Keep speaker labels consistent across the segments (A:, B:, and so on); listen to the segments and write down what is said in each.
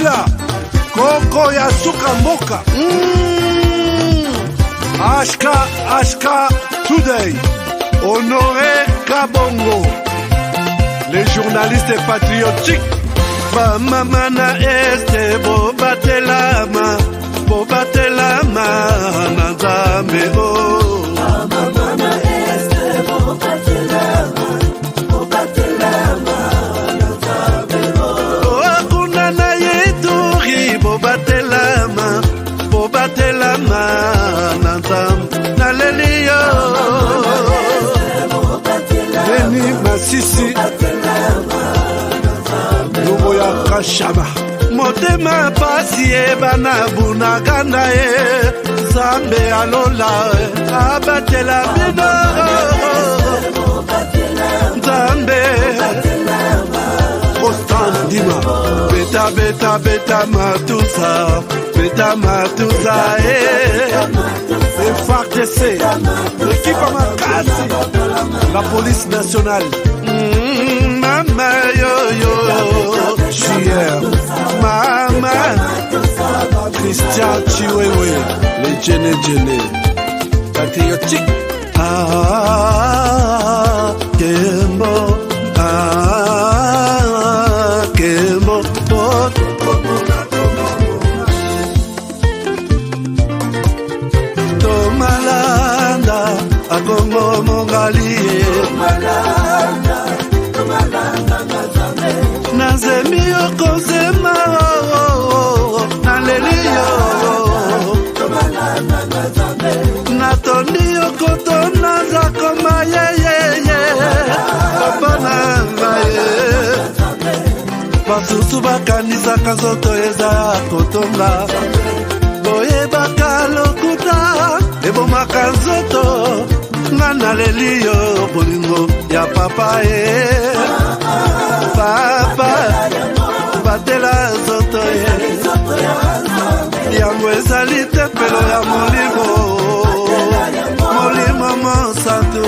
A: Kabila, Koko ya Suka Moka. Ashka Today, Honoré Kabongo, les journalistes patriotiques. Bamamana este bobatelama nanzambe o. Bamamana este bobatelama nanzambe o. Akuna na yeturi bobatelama nanzambe naleliyo. Beni Masisi Lumoya Kashama Motema pasi bana bunagana Zambe alola abatela bino Zambe Constant Dima Beta matusa FARDC l'équipe à Makassi la police nationale Mama yo JR Mama Christian Chiwewe les Djene patriotique Kembo Tomalanda Akongo Mongali Nazemi Okozema Naleliyo Natoni Okotona Zakoma Kapana Basusu bakanisa kazoto eza kotonga Boye bakalokuta ebomaka nzoto ngana leliyo bolingo ya papa papa batela zoto yango ezali tempelo ya molimo mosantu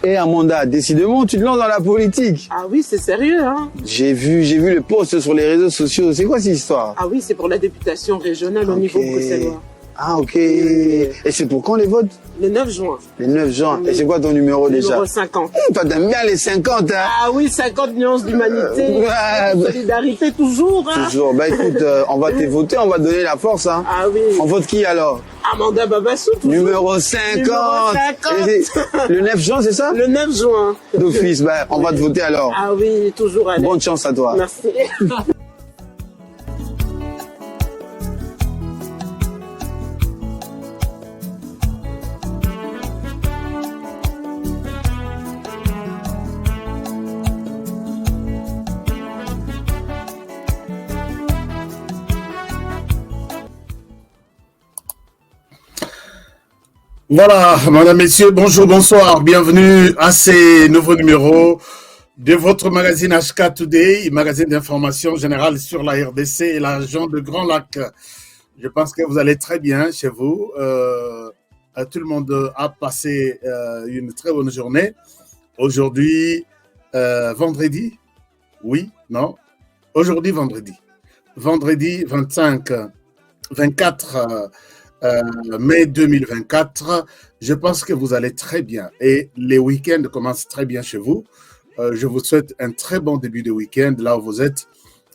B: Et Amanda, décidément, tu te lances dans la politique.
C: Ah oui, c'est sérieux, hein.
B: J'ai vu le post sur les réseaux sociaux. C'est quoi cette histoire?
C: Ah oui, c'est pour la députation régionale au niveau bruxellois.
B: Ah ok. Et c'est pour quand les votes?
C: Le 9 juin.
B: Le 9 juin.
C: Oui.
B: Et c'est quoi ton numéro déjà?
C: Numéro 50.
B: Toi t'aimes bien les 50 hein?
C: Ah oui, 50 nuances d'humanité. Solidarité toujours, hein.
B: Toujours. Bah écoute, on va te voter, on va te donner la force hein.
C: Ah oui.
B: On vote qui alors?
C: Amanda Babassou toujours.
B: Numéro 50. Le 9 juin, c'est ça?
C: Le 9 juin.
B: D'office, bah on va te voter alors.
C: Ah oui, toujours allez.
B: Bonne chance à toi.
C: Merci.
D: Voilà, madame, messieurs, bonjour, bonsoir, bienvenue à ces nouveaux numéros de votre magazine HK Today, magazine d'information générale sur la RDC et la région de Grand Lac. Je pense que vous allez très bien chez vous. Tout le monde a passé une très bonne journée. Aujourd'hui, vendredi, oui, non, aujourd'hui vendredi. Vendredi 24 mai 2024, je pense que vous allez très bien et les week-ends commencent très bien chez vous. Je vous souhaite un très bon début de week-end là où vous êtes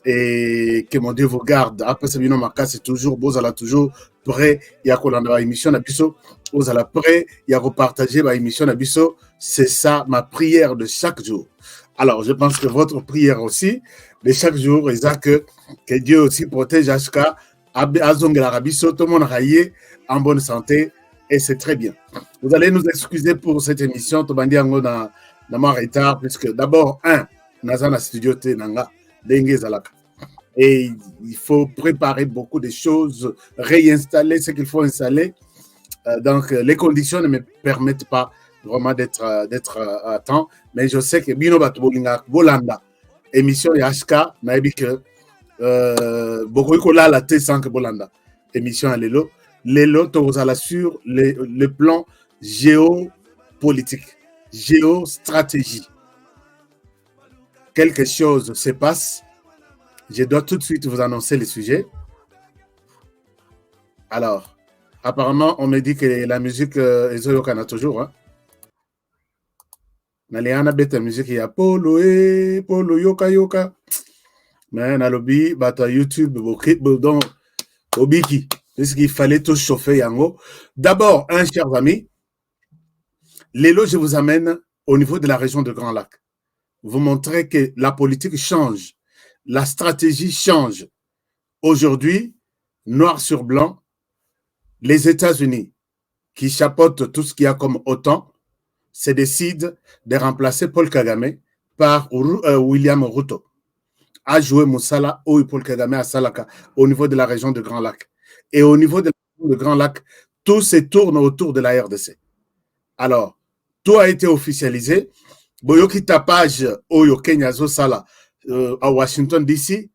D: et que mon Dieu vous garde. Après ce bino maka c'est toujours vous allez toujours prêt il y a kolanda émission na biso vous allez prêt il y a repartager ma émission na biso, c'est ça ma prière de chaque jour. Alors je pense que votre prière aussi de chaque jour est que Dieu aussi protège Ashka en bonne santé et c'est très bien. Vous allez nous excuser pour cette émission dans mon retard puisque d'abord Nazana studio te nanga et il faut préparer beaucoup de choses, réinstaller ce qu'il faut installer. Donc les conditions ne me permettent pas vraiment d'être à temps, mais je sais que Bino Batobolinga Bolanda émission Yashka naebi que beaucoup de la tête sans que Bolanda. émission à Lelo. Lelo, tu as sur le plan géopolitique, géostratégie. Quelque chose se passe. Je dois tout de suite vous annoncer le sujet. Alors, apparemment, on me dit que la musique est Zoyokana toujours. Hein? Naliana bête musique, il y a Polo Yoka Yoka. Mais dans le bata YouTube, donc, Obiki, puisqu'il fallait tout chauffer yango. D'abord, chers amis, Lelo, je vous amène au niveau de la région de Grand Lac. Vous montrer que la politique change, la stratégie change. Aujourd'hui, noir sur blanc, les États-Unis, qui chapeautent tout ce qu'il y a comme OTAN, se décident de remplacer Paul Kagame par William Ruto. A joué Moussala ou Paul Kagame à Salaka au niveau de la région de Grand Lac. Et au niveau de la région de Grand Lac, tout se tourne autour de la RDC. Alors, tout a été officialisé. Boyoki tapage Oyo Kenya Sala à Washington DC,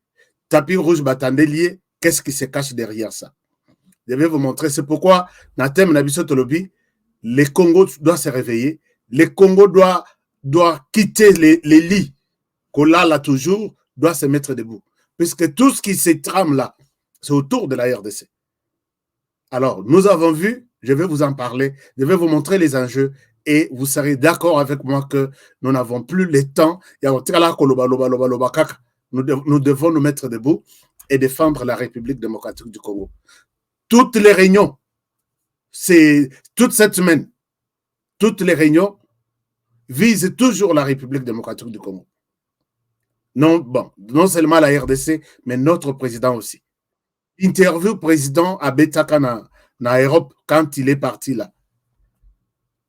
D: tapis rouge batandelier, qu'est-ce qui se cache derrière ça? Je vais vous montrer. C'est pourquoi, dans le thème Nabiso Tolobi, le Congo doit se réveiller. Le Congo doit quitter les lits qu'on a là toujours, doit se mettre debout. Puisque tout ce qui se trame là, c'est autour de la RDC. Alors, nous avons vu, je vais vous en parler, je vais vous montrer les enjeux et vous serez d'accord avec moi que nous n'avons plus le temps. Nous devons nous mettre debout et défendre la République démocratique du Congo. Toutes les réunions, c'est toute cette semaine, toutes les réunions visent toujours la République démocratique du Congo. Non seulement la RDC, mais notre président aussi. Interview président à Betaka na Europe quand il est parti là.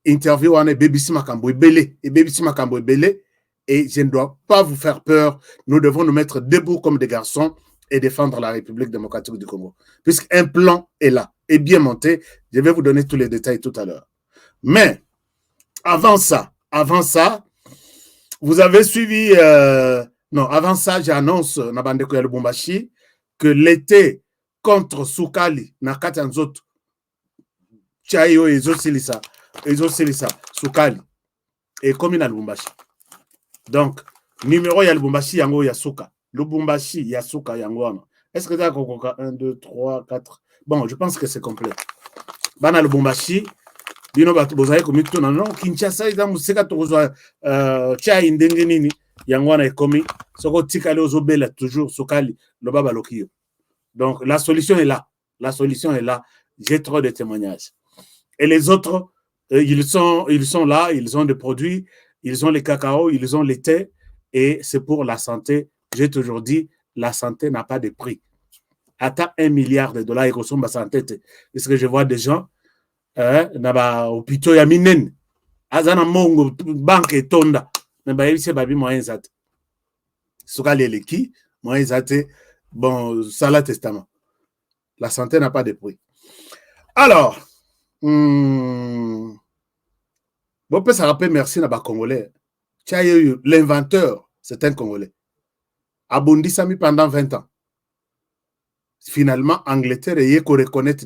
D: Interview en BBC Makambo Ebele et je ne dois pas vous faire peur. Nous devons nous mettre debout comme des garçons et défendre la République démocratique du Congo. Puisqu'un plan est là, est bien monté. Je vais vous donner tous les détails tout à l'heure. Mais avant ça, vous avez suivi... avant ça, j'annonce Nabandeko Lubumbashi que l'été contre Soukali, na Katanzot, Chayo et Zosilisa, Soukali, et comme à Lubumbashi. Donc, numéro ya Lubumbashi, yango ya Souka. Lubumbashi, ya Souka, yango. Est-ce que tu as 1, 2, 3, 4? Bon, je pense que c'est complet. Bana Lubumbashi, bino batu bozaye komi tout non Kinshasa ida museka tokozwa Chai ndenge nini yango wana ekomi soko tikale ozobela toujours Soukali lobaba lokio. Donc la solution est là. J'ai trop de témoignages. Et les autres ils sont là, ils ont des produits, ils ont les cacao, ils ont les thés et c'est pour la santé. J'ai toujours dit la santé n'a pas de prix. Attends $1 milliard et kosomba santé. Parce que je vois des gens naba hôpitaux ya minen azana mongo banque tonda mais ba yebise babi moyen zate soka leleki moyen zate bon ça la testament la santé n'a pas de prix. Alors bon peut ça rappeler merci na ba congolais Chayo l'inventeur c'est un congolais abondi sami pendant 20 ans. Finalement, Angleterre est reconnaître.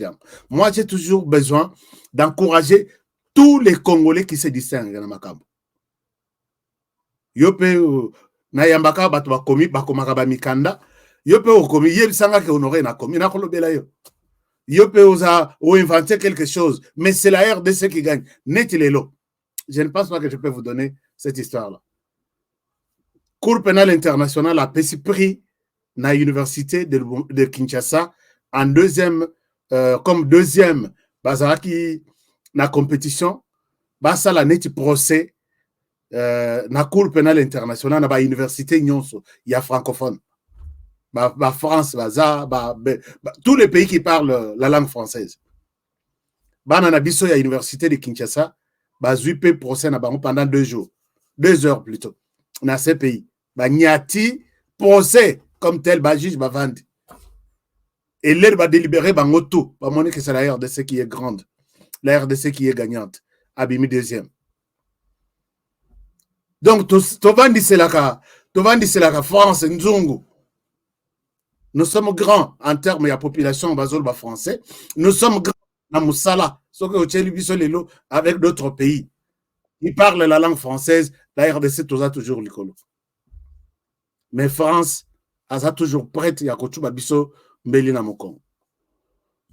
D: Moi, j'ai toujours besoin d'encourager tous les Congolais qui se distinguent dans ma camp. Yope na yambaka batu bakomi bakomaka ba mikanda. Yope okomi yebisanga ke honoré na komi na kolobela yo. Yope oza ou inventer quelque chose, mais c'est la RDC qui gagne. Netilelo. Je ne pense pas que je peux vous donner cette histoire-là. Cour pénale internationale a pris na université de Kinshasa en deuxième comme deuxième bazaraki na compétition basa la neti procès na cour pénale internationale na ba université nyonso ya francophone ba France baza tous les pays qui parlent la langue française bana na biso ya université de Kinshasa bazui pe procès na bango pendant 2 jours 2 heures plutôt na ces pays ba nyati procès comme tel, juge va vendre. Et l'air va délibérer, tout. Va montrer que c'est la RDC qui est grande. La RDC qui est gagnante. Abimi deuxième. Donc, tu vends c'est la France, Nzungu. Nous sommes grands en termes de la population bazoloba français. Nous sommes grands dans Moussala, avec d'autres pays. Ils parlent la langue française, la RDC toujours l'école. Mais France, elle a toujours prête à Kochuba Biso Mbeli na Mokong.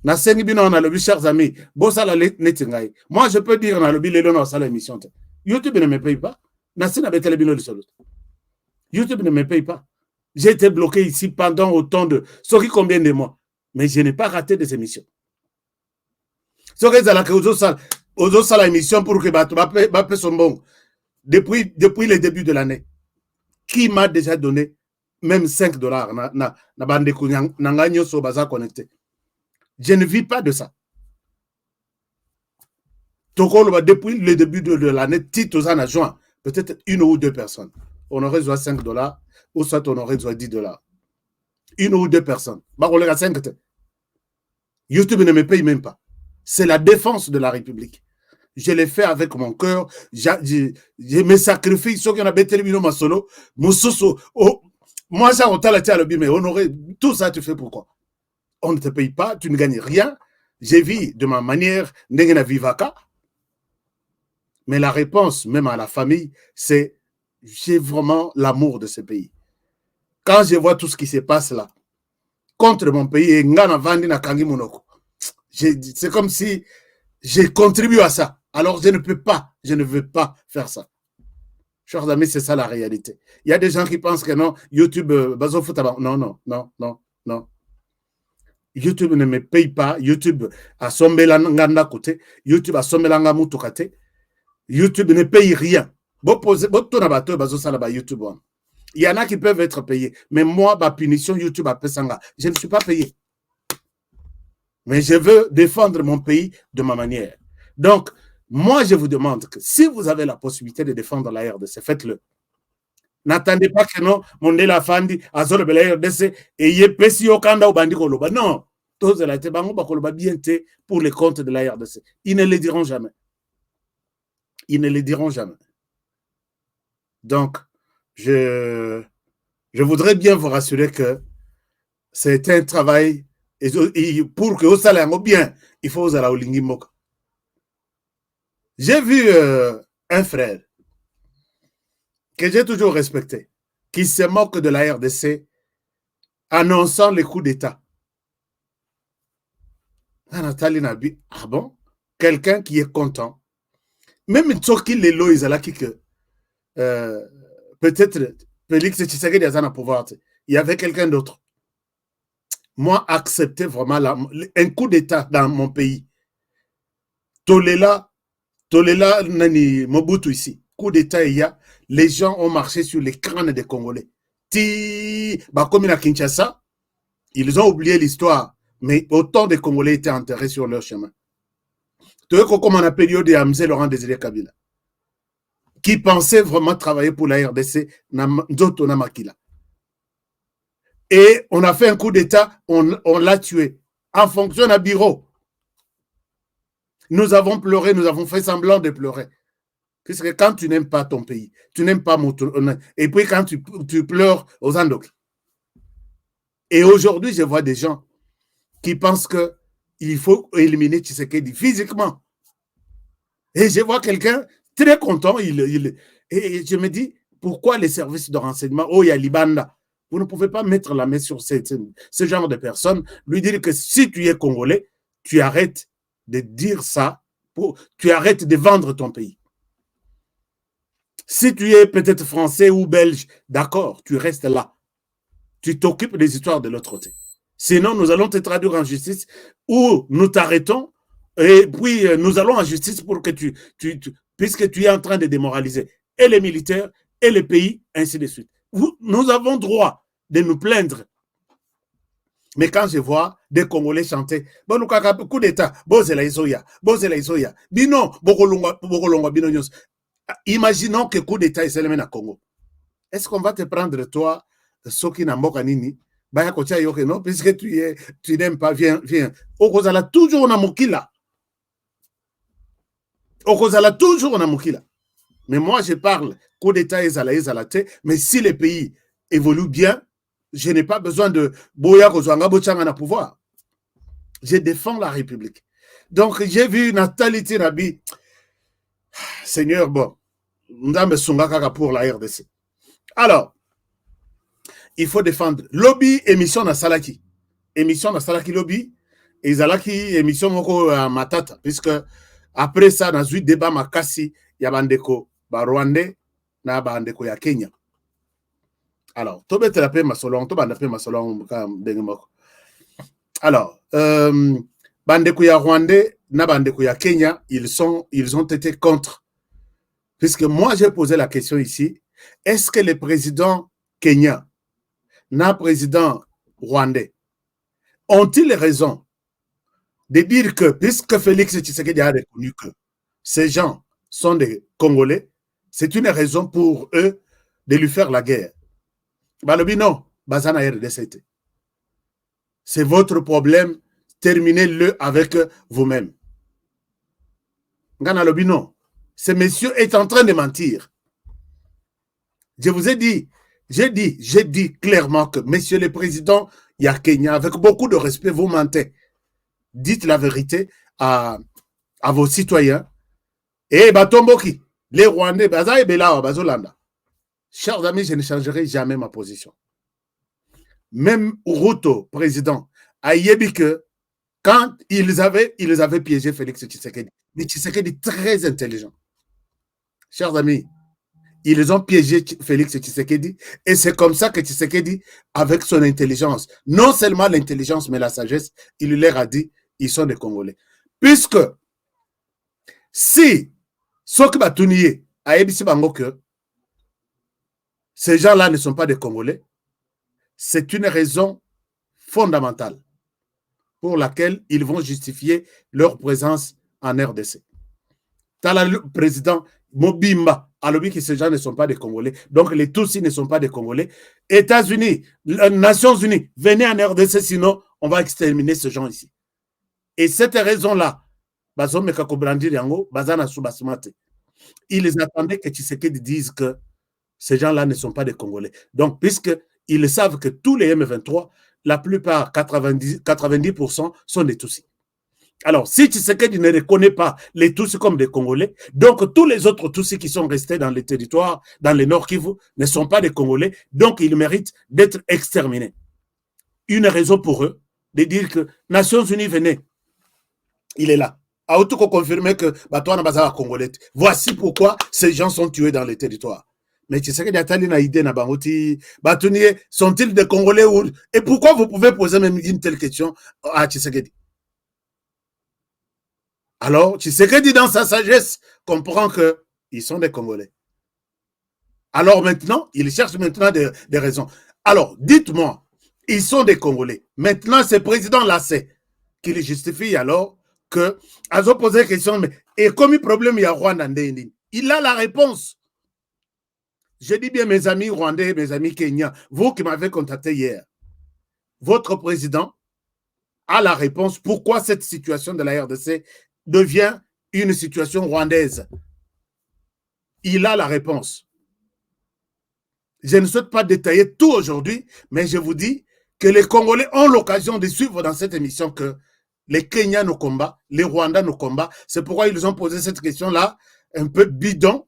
D: Na sengi bino on a le chers amis, bosala netingai. Moi je peux dire on a le bilelo na sala émission. YouTube ne me paye pas. Na sina betele bino lisolo. YouTube ne me paye pas. J'ai été bloqué ici pendant autant de combien de mois, mais je n'ai pas raté des émissions. Ce que zala que ozo sala émission pour que bape son bon. Depuis le début de l'année, qui m'a déjà donné même $5 na bande nanganyo so baza connecté. Je ne vis pas de ça. Depuis le début de l'année, Tito en a joint peut-être 1 ou 2 personnes. On aurait besoin $5 ou soit on aurait besoin $10. 1 ou 2 personnes. YouTube ne me paye même pas. C'est la défense de la République. Je l'ai fait avec mon cœur. Je me sacrifie. Ceux qui ont bêté le ma solo. Moi, ça, on t'a la tia le mais on aurait tout ça, tu fais pourquoi? On ne te paye pas, tu ne gagnes rien. J'ai vu de ma manière, n'engena vivaka. Mais la réponse, même à la famille, c'est j'ai vraiment l'amour de ce pays. Quand je vois tout ce qui se passe là, contre mon pays, c'est comme si j'ai contribué à ça. Alors je ne veux pas faire ça. Chers amis, c'est ça la réalité. Il y a des gens qui pensent que non, YouTube, non. YouTube ne me paye pas. YouTube a sombelanga côté. YouTube a sombelanga mutokate. YouTube ne paye rien. Il y en a qui peuvent être payés. Mais moi, ma punition, YouTube a pesanga. Je ne suis pas payé. Mais je veux défendre mon pays de ma manière. Donc, moi, je vous demande que si vous avez la possibilité de défendre la RDC, faites-le. N'attendez pas que non, Mondela Fandi, Azor de la RDC, et Yepesi Okanda ou Bandi Koloba. Non. Tous les Tebango Bakoloba bien pour les comptes de la RDC. Ils ne le diront jamais. Ils ne le diront jamais. Donc, je voudrais bien vous rassurer que c'est un travail, et pour que vous soyez bien, il faut vous aller au Lingimoka. J'ai vu un frère que j'ai toujours respecté, qui se moque de la RDC, annonçant les coups d'État. Ah bon? Quelqu'un qui est content. Même Tsoki Lelo, ils allaient que peut-être Félix Tshisekedi a un pouvoir. Il y avait quelqu'un d'autre. Moi, accepter vraiment un coup d'État dans mon pays. Tolela Nani Mobutu ici. Coup d'État, il y a. Les gens ont marché sur les crânes des Congolais. Comme à Kinshasa, ils ont oublié l'histoire. Mais autant de Congolais étaient enterrés sur leur chemin. Tu vois comme la période de Hamze Laurent Désiré Kabila, qui pensait vraiment travailler pour la RDC, Nzoto Namakila. Et on a fait un coup d'État, on l'a tué. En fonction d'un bureau. Nous avons pleuré, nous avons fait semblant de pleurer. Parce que quand tu n'aimes pas ton pays, tu n'aimes pas mon... Et puis quand tu pleures aux Andoki. Et aujourd'hui, je vois des gens qui pensent qu'il faut éliminer Tshisekedi physiquement. Et je vois quelqu'un très content. Et je me dis, pourquoi les services de renseignement, oh, il y a Libanda, vous ne pouvez pas mettre la main sur ce genre de personnes, lui dire que si tu es Congolais, tu arrêtes de dire ça, tu arrêtes de vendre ton pays. Si tu es peut-être français ou belge, d'accord, tu restes là. Tu t'occupes des histoires de l'autre côté. Sinon, nous allons te traduire en justice ou nous t'arrêtons et puis nous allons en justice pour que puisque tu es en train de démoraliser et les militaires et les pays, ainsi de suite. Nous avons droit de nous plaindre. Mais quand je vois des Congolais chanter, bon, coup d'État, Bozela Isoya, Bino, Bokolongwa, Bino Nyos. Imaginons que coup d'État est le à Congo. Est-ce qu'on va te prendre, toi, Soki Namboka Nini, Baya Kocha Yoke, non, puisque tu n'aimes pas, viens. Okozala toujours na Mokila. Okozala toujours na Mokila. Mais moi, je parle, coup d'État Ezala, mais si les pays évoluent bien, je n'ai pas besoin de Boya Kozwanga Bochanga na pouvoir. Je défends la République. Donc, j'ai vu Nathalie Tirabi, Seigneur, bon, Ndambe Sungaka pour la RDC. Alors, il faut défendre. Lobby, émission na Salaki. Émission na Salaki Lobby, et Zalaki, émission moko Matata, puisque après ça, dans un débat Makasi, il y a Bandeko, Rwandais, na Bandeko ya Kenya. Alors, Tobe Telape Masolon, Toba Nape Masolon, alors, Bandeko ya Rwandais, na Bandeko ya Kenya, ils ont été contre. Puisque moi, j'ai posé la question ici, est-ce que le président Kenya, na président rwandais, ont-ils raison de dire que, puisque Félix Tshisekedi a reconnu que ces gens sont des Congolais, c'est une raison pour eux de lui faire la guerre? Balobi non, Bazana RDC. C'est votre problème, terminez-le avec vous-même. Ngana Lobi non. Ce monsieur est en train de mentir. Je vous ai dit, j'ai dit clairement que, monsieur le président, il y a Kenya, avec beaucoup de respect, vous mentez. Dites la vérité à vos citoyens. Et Batomboki, les Rwandais, Baza et Bela, Bazolanda. Chers amis, je ne changerai jamais ma position. Même Ruto, président, a yébi que quand ils avaient piégé Félix Tshisekedi, mais Tshisekedi est très intelligent. Chers amis, ils ont piégé Félix Tshisekedi et c'est comme ça que Tshisekedi, avec son intelligence, non seulement l'intelligence mais la sagesse, il leur a dit, ils sont des Congolais. Puisque si Soki Batounie a dit que ces gens-là ne sont pas des Congolais, c'est une raison fondamentale pour laquelle ils vont justifier leur présence en RDC. T'as le président Mobimba a dit que ces gens ne sont pas des Congolais. Donc les Tutsis ne sont pas des Congolais. États-Unis, Nations Unies, venez en RDC, sinon on va exterminer ces gens ici. Et cette raison-là, ils attendaient que Tshisekedi dise que ces gens-là ne sont pas des Congolais. Donc, puisqu'ils savent que tous les M23, la plupart, 90% sont des Tutsis. Alors, si Tshisekedi ne reconnaît pas les Tutsis comme des Congolais, donc tous les autres Tutsis qui sont restés dans les territoires, dans le Nord Kivu, ne sont pas des Congolais, donc ils méritent d'être exterminés. Une raison pour eux de dire que Nations Unies, venez, il est là. A auto confirmer que Batouana Bazara Congolais. Voici pourquoi ces gens sont tués dans les territoires. Mais Tshisekedi Atali na idée na bangoti, Batounie, sont-ils des Congolais ou... Et pourquoi vous pouvez poser même une telle question à Tshisekedi? Alors, Tshisekedi, dans sa sagesse, comprend qu'ils sont des Congolais. Alors maintenant, il cherche maintenant des raisons. Alors, dites-moi, ils sont des Congolais. Maintenant, ce président là sait qu'il justifie alors que, à se poser la question, mais et comme il problème il y a Rwanda, il a la réponse. Je dis bien mes amis rwandais, mes amis kenyans, vous qui m'avez contacté hier, votre président a la réponse pourquoi cette situation de la RDC devient une situation rwandaise. Il a la réponse. Je ne souhaite pas détailler tout aujourd'hui, mais je vous dis que les Congolais ont l'occasion de suivre dans cette émission que les Kenyans nous combattent, les Rwandais nous combattent. C'est pourquoi ils ont posé cette question-là, un peu bidon.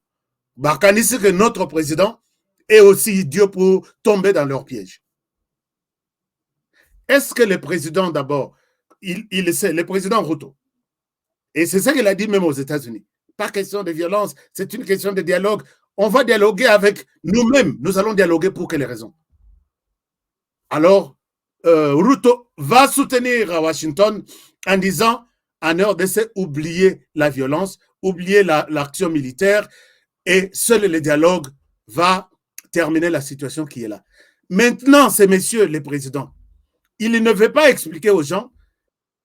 D: Bakanisi que notre président est aussi idiot pour tomber dans leur piège. Est-ce que le président d'abord, il sait, le président Ruto, et c'est ça qu'il a dit même aux États-Unis, pas question de violence, c'est une question de dialogue. On va dialoguer avec nous-mêmes, nous allons dialoguer pour quelles raisons? Alors, Ruto va soutenir à Washington en disant en RDC, oubliez la violence, oubliez l'action militaire et seul le dialogue va terminer la situation qui est là. Maintenant, ces messieurs les présidents, il ne veut pas expliquer aux gens,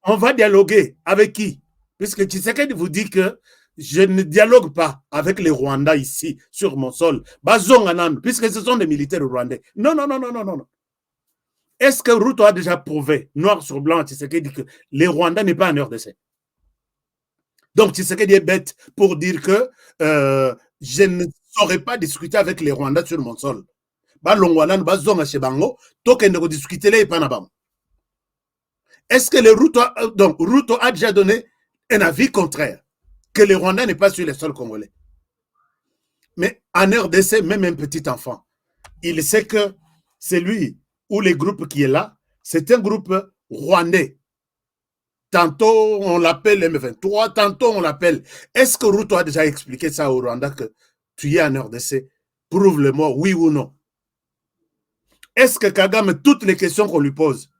D: on va dialoguer avec qui? Puisque Tshisekedi vous dit que je ne dialogue pas avec les Rwandais ici, sur mon sol, puisque ce sont des militaires rwandais. Non, non, non, non, non, non. Est-ce que Ruto a déjà prouvé, noir sur blanc, Tshisekedi, que les Rwandais n'est pas en RDC? Donc Tshisekedi est bête pour dire que je ne saurais pas discuter avec les Rwandais sur mon sol. balongwana bazonga chez bango tokende ko discuter les pana bango. Est-ce que le Ruto a déjà donné un avis contraire que le Rwanda n'est pas sur les sols congolais? Mais en RDC, même un petit enfant, il sait que c'est lui ou le groupe qui est là, c'est un groupe rwandais. Tantôt on l'appelle M23, tantôt on l'appelle. Est-ce que Ruto a déjà expliqué ça au Rwanda que tu es en RDC? Prouve-le-moi, oui ou non. Est-ce que Kagame, toutes les questions qu'on lui pose,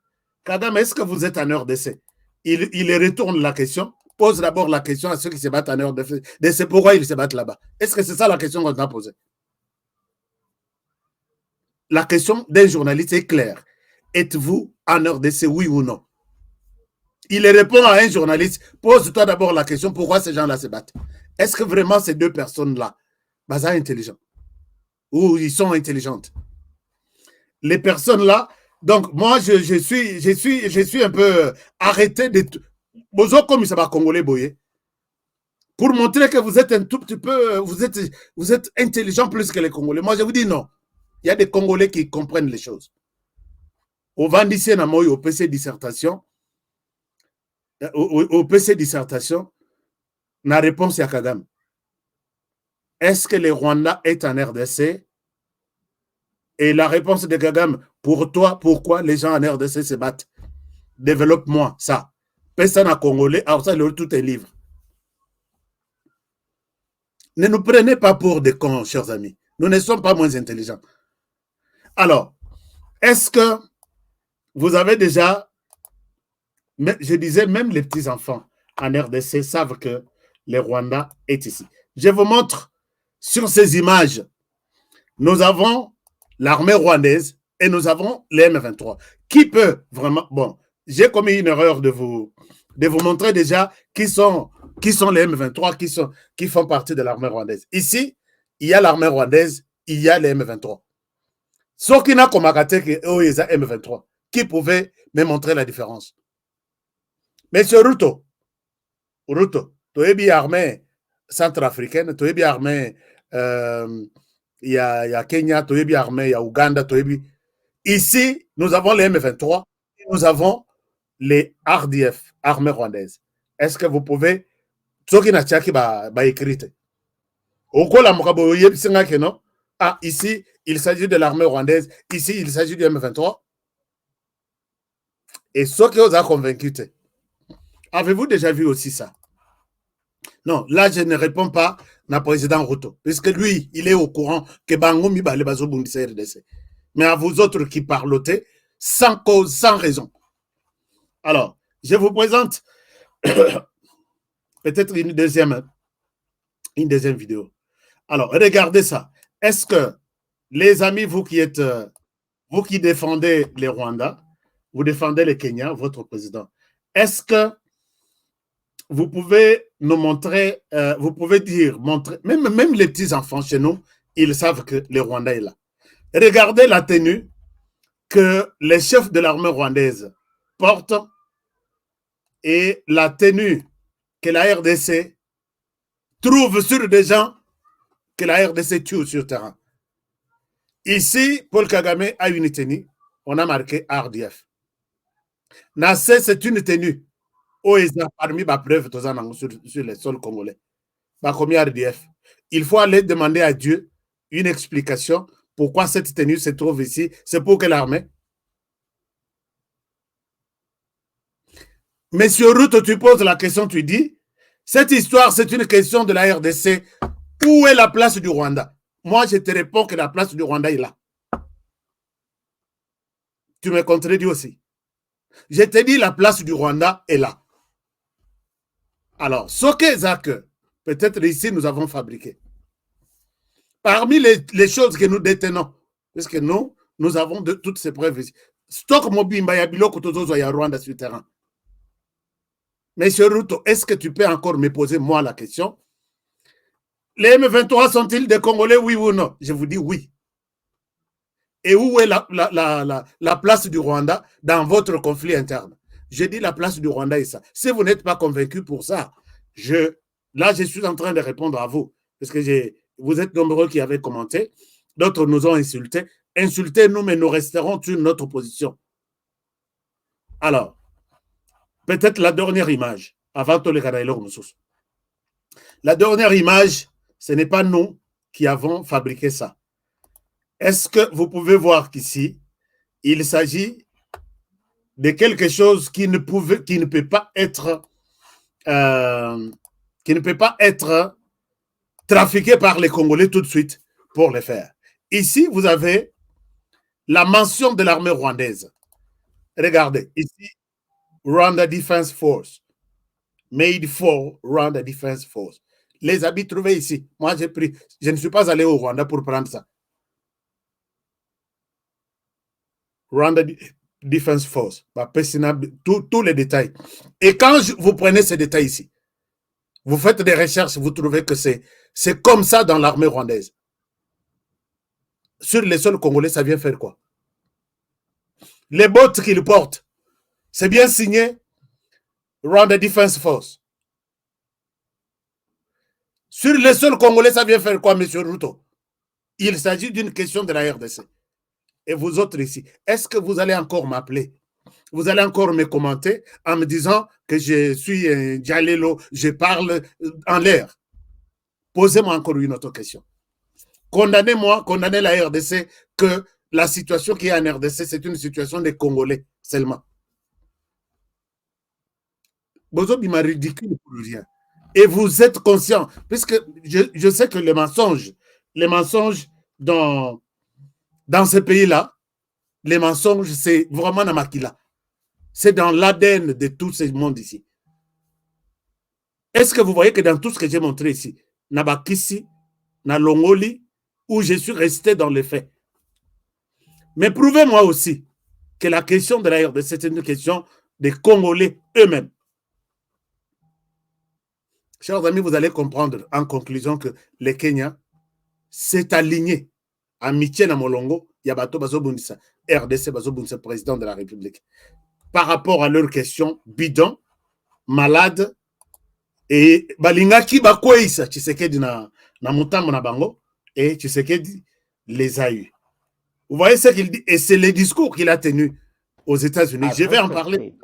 D: Kagame, est-ce que vous êtes en RDC? Il retourne la question, pose d'abord la question à ceux qui se battent en RDC. C'est pourquoi ils se battent là-bas. Est-ce que c'est ça la question qu'on a posée? La question d'un journaliste est claire. Êtes-vous en RDC, oui ou non? Il répond à un journaliste, pose-toi d'abord la question, pourquoi ces gens-là se battent? Est-ce que vraiment ces deux personnes-là, sont intelligents? Ou ils sont intelligentes? Les personnes-là, donc moi je suis un peu arrêté de bozo comme ça va congolais boyer pour montrer que vous êtes un tout petit peu vous êtes intelligent plus que les Congolais. Moi je vous dis non. Il y a des Congolais qui comprennent les choses. Au Vandicien à moi au PC dissertation au PC dissertation la réponse est à Kagame. Est-ce que le Rwanda est en RDC? Et la réponse de Kagame, pour toi, pourquoi les gens en RDC se battent? Développe-moi ça. Personne à Congolais, alors ça, tout est livre. Ne nous prenez pas pour des cons, chers amis. Nous ne sommes pas moins intelligents. Alors, est-ce que vous avez déjà, je disais, même les petits-enfants en RDC savent que le Rwanda est ici. Je vous montre sur ces images, nous avons l'armée rwandaise et nous avons les M23. Qui peut vraiment... Bon, j'ai commis une erreur de vous montrer déjà qui sont les M23, qui font partie de l'armée rwandaise. Ici, il y a l'armée rwandaise, il y a les M23. Sauf qu'il n'a comme Akate que eux, ils ont M23. Qui pouvait me montrer la différence? Monsieur Ruto, tu es bien armée centrafricaine, tu es bien armée... il y a Kenya, tu es bien armé, il y a Ouganda, tu es bien... Ici, nous avons les M23, et nous avons les RDF, armée rwandaise. Est-ce que vous pouvez... Ah, ici, il s'agit de l'armée rwandaise, ici, il s'agit du M23. Et ce qui vous a convaincu, avez-vous déjà vu aussi ça? Non, là, je ne réponds pas à président Ruto, puisque lui, il est au courant que Bangomi va aller bazo bundisa RDC. Mais à vous autres qui parlotez, sans cause, sans raison. Alors, je vous présente peut-être une deuxième vidéo. Alors, regardez ça. Est-ce que, les amis, vous qui défendez les Rwandais, vous défendez les Kenyans, votre président, est-ce que vous pouvez nous montrer, vous pouvez dire, montrer, même les petits-enfants chez nous, ils savent que le Rwanda est là. Regardez la tenue que les chefs de l'armée rwandaise portent et la tenue que la RDC trouve sur des gens que la RDC tue sur terrain. Ici, Paul Kagame a une tenue, on a marqué RDF. Nassé, c'est une tenue. Parmi ma preuve sur les sols congolais. RDF. Il faut aller demander à Dieu une explication pourquoi cette tenue se trouve ici. C'est pour quelle armée? Monsieur Ruto, tu poses la question, tu dis, cette histoire, c'est une question de la RDC. Où est la place du Rwanda? Moi, je te réponds que la place du Rwanda est là. Tu me contredis aussi. Je te dis, la place du Rwanda est là. Alors, ce que peut-être ici nous avons fabriqué. Parmi les choses que nous détenons, parce que nous avons de toutes ces preuves ici. Stock Mobimba Yabilo Kotozo ya Rwanda sur le terrain. Monsieur Ruto, est-ce que tu peux encore me poser moi la question? Les M23 sont-ils des Congolais, oui ou non? Je vous dis oui. Et où est la place du Rwanda dans votre conflit interne? Je dis la place du Rwanda est ça. Si vous n'êtes pas convaincu pour ça, là, je suis en train de répondre à vous. Parce que vous êtes nombreux qui avez commenté. D'autres nous ont insultés. Insultez-nous, mais nous resterons sur notre position. Alors, peut-être la dernière image, avant tout le Canada. La dernière image, ce n'est pas nous qui avons fabriqué ça. Est-ce que vous pouvez voir qu'ici, il s'agit de quelque chose qui ne peut pas être trafiqué par les Congolais tout de suite pour le faire. Ici, vous avez la mention de l'armée rwandaise. Regardez, ici, Rwanda Defense Force, made for Rwanda Defense Force. Les habits trouvés ici. Moi, j'ai pris, je ne suis pas allé au Rwanda pour prendre ça. Rwanda Defense Force, tous les détails. Et quand vous prenez ces détails ici, vous faites des recherches, vous trouvez que c'est comme ça dans l'armée rwandaise. Sur les sols congolais, ça vient faire quoi? Les bottes qu'ils portent, c'est bien signé Rwanda Defense Force. Sur les sols congolais, ça vient faire quoi, M. Ruto? Il s'agit d'une question de la RDC. Et vous autres ici, est-ce que vous allez encore m'appeler? Vous allez encore me commenter en me disant que je suis un Djalelo, je parle en l'air. Posez-moi encore une autre question. Condamnez-moi, condamnez la RDC que la situation qui est en RDC, c'est une situation des Congolais seulement. Bozobi m'a ridicule pour rien. Et vous êtes conscient, puisque je sais que les mensonges dans ce pays-là, les mensonges, c'est vraiment Namakila. C'est dans l'ADN de tout ce monde ici. Est-ce que vous voyez que dans tout ce que j'ai montré ici, Nabakisi, Nalongoli, où je suis resté dans les faits. Mais prouvez-moi aussi que la question de la RDC, c'est une question des Congolais eux-mêmes. Chers amis, vous allez comprendre en conclusion que le Kenya s'est aligné. Amitié na Molongo, Yabato Bazobundisa, RDC Bazobundisa, président de la République. Par rapport à leurs questions bidon, malade, et Balingaki Bakweisa, Tshisekedi na Mutambo na Bango, et Tshisekedi les a eus. Vous voyez ce qu'il dit, et c'est le discours qu'il a tenu aux États-Unis. Je vais en parler.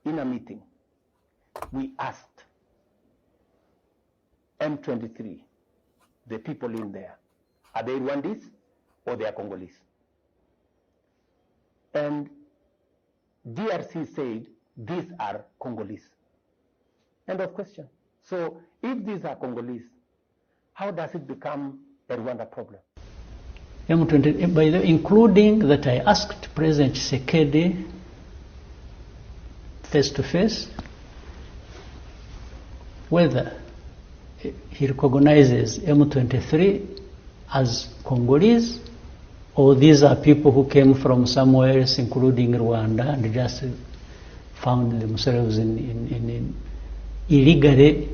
E: In a meeting, we asked M23, the people in there, are they Rwandese or they are Congolese? And DRC said, these are Congolese. End of question. So if these are Congolese, how does it become a Rwanda problem?
F: M20, by the way, including that I asked President Tshisekedi face to face whether he recognizes M23 as Congolese or these are people who came from somewhere else, including Rwanda, and just found themselves illegally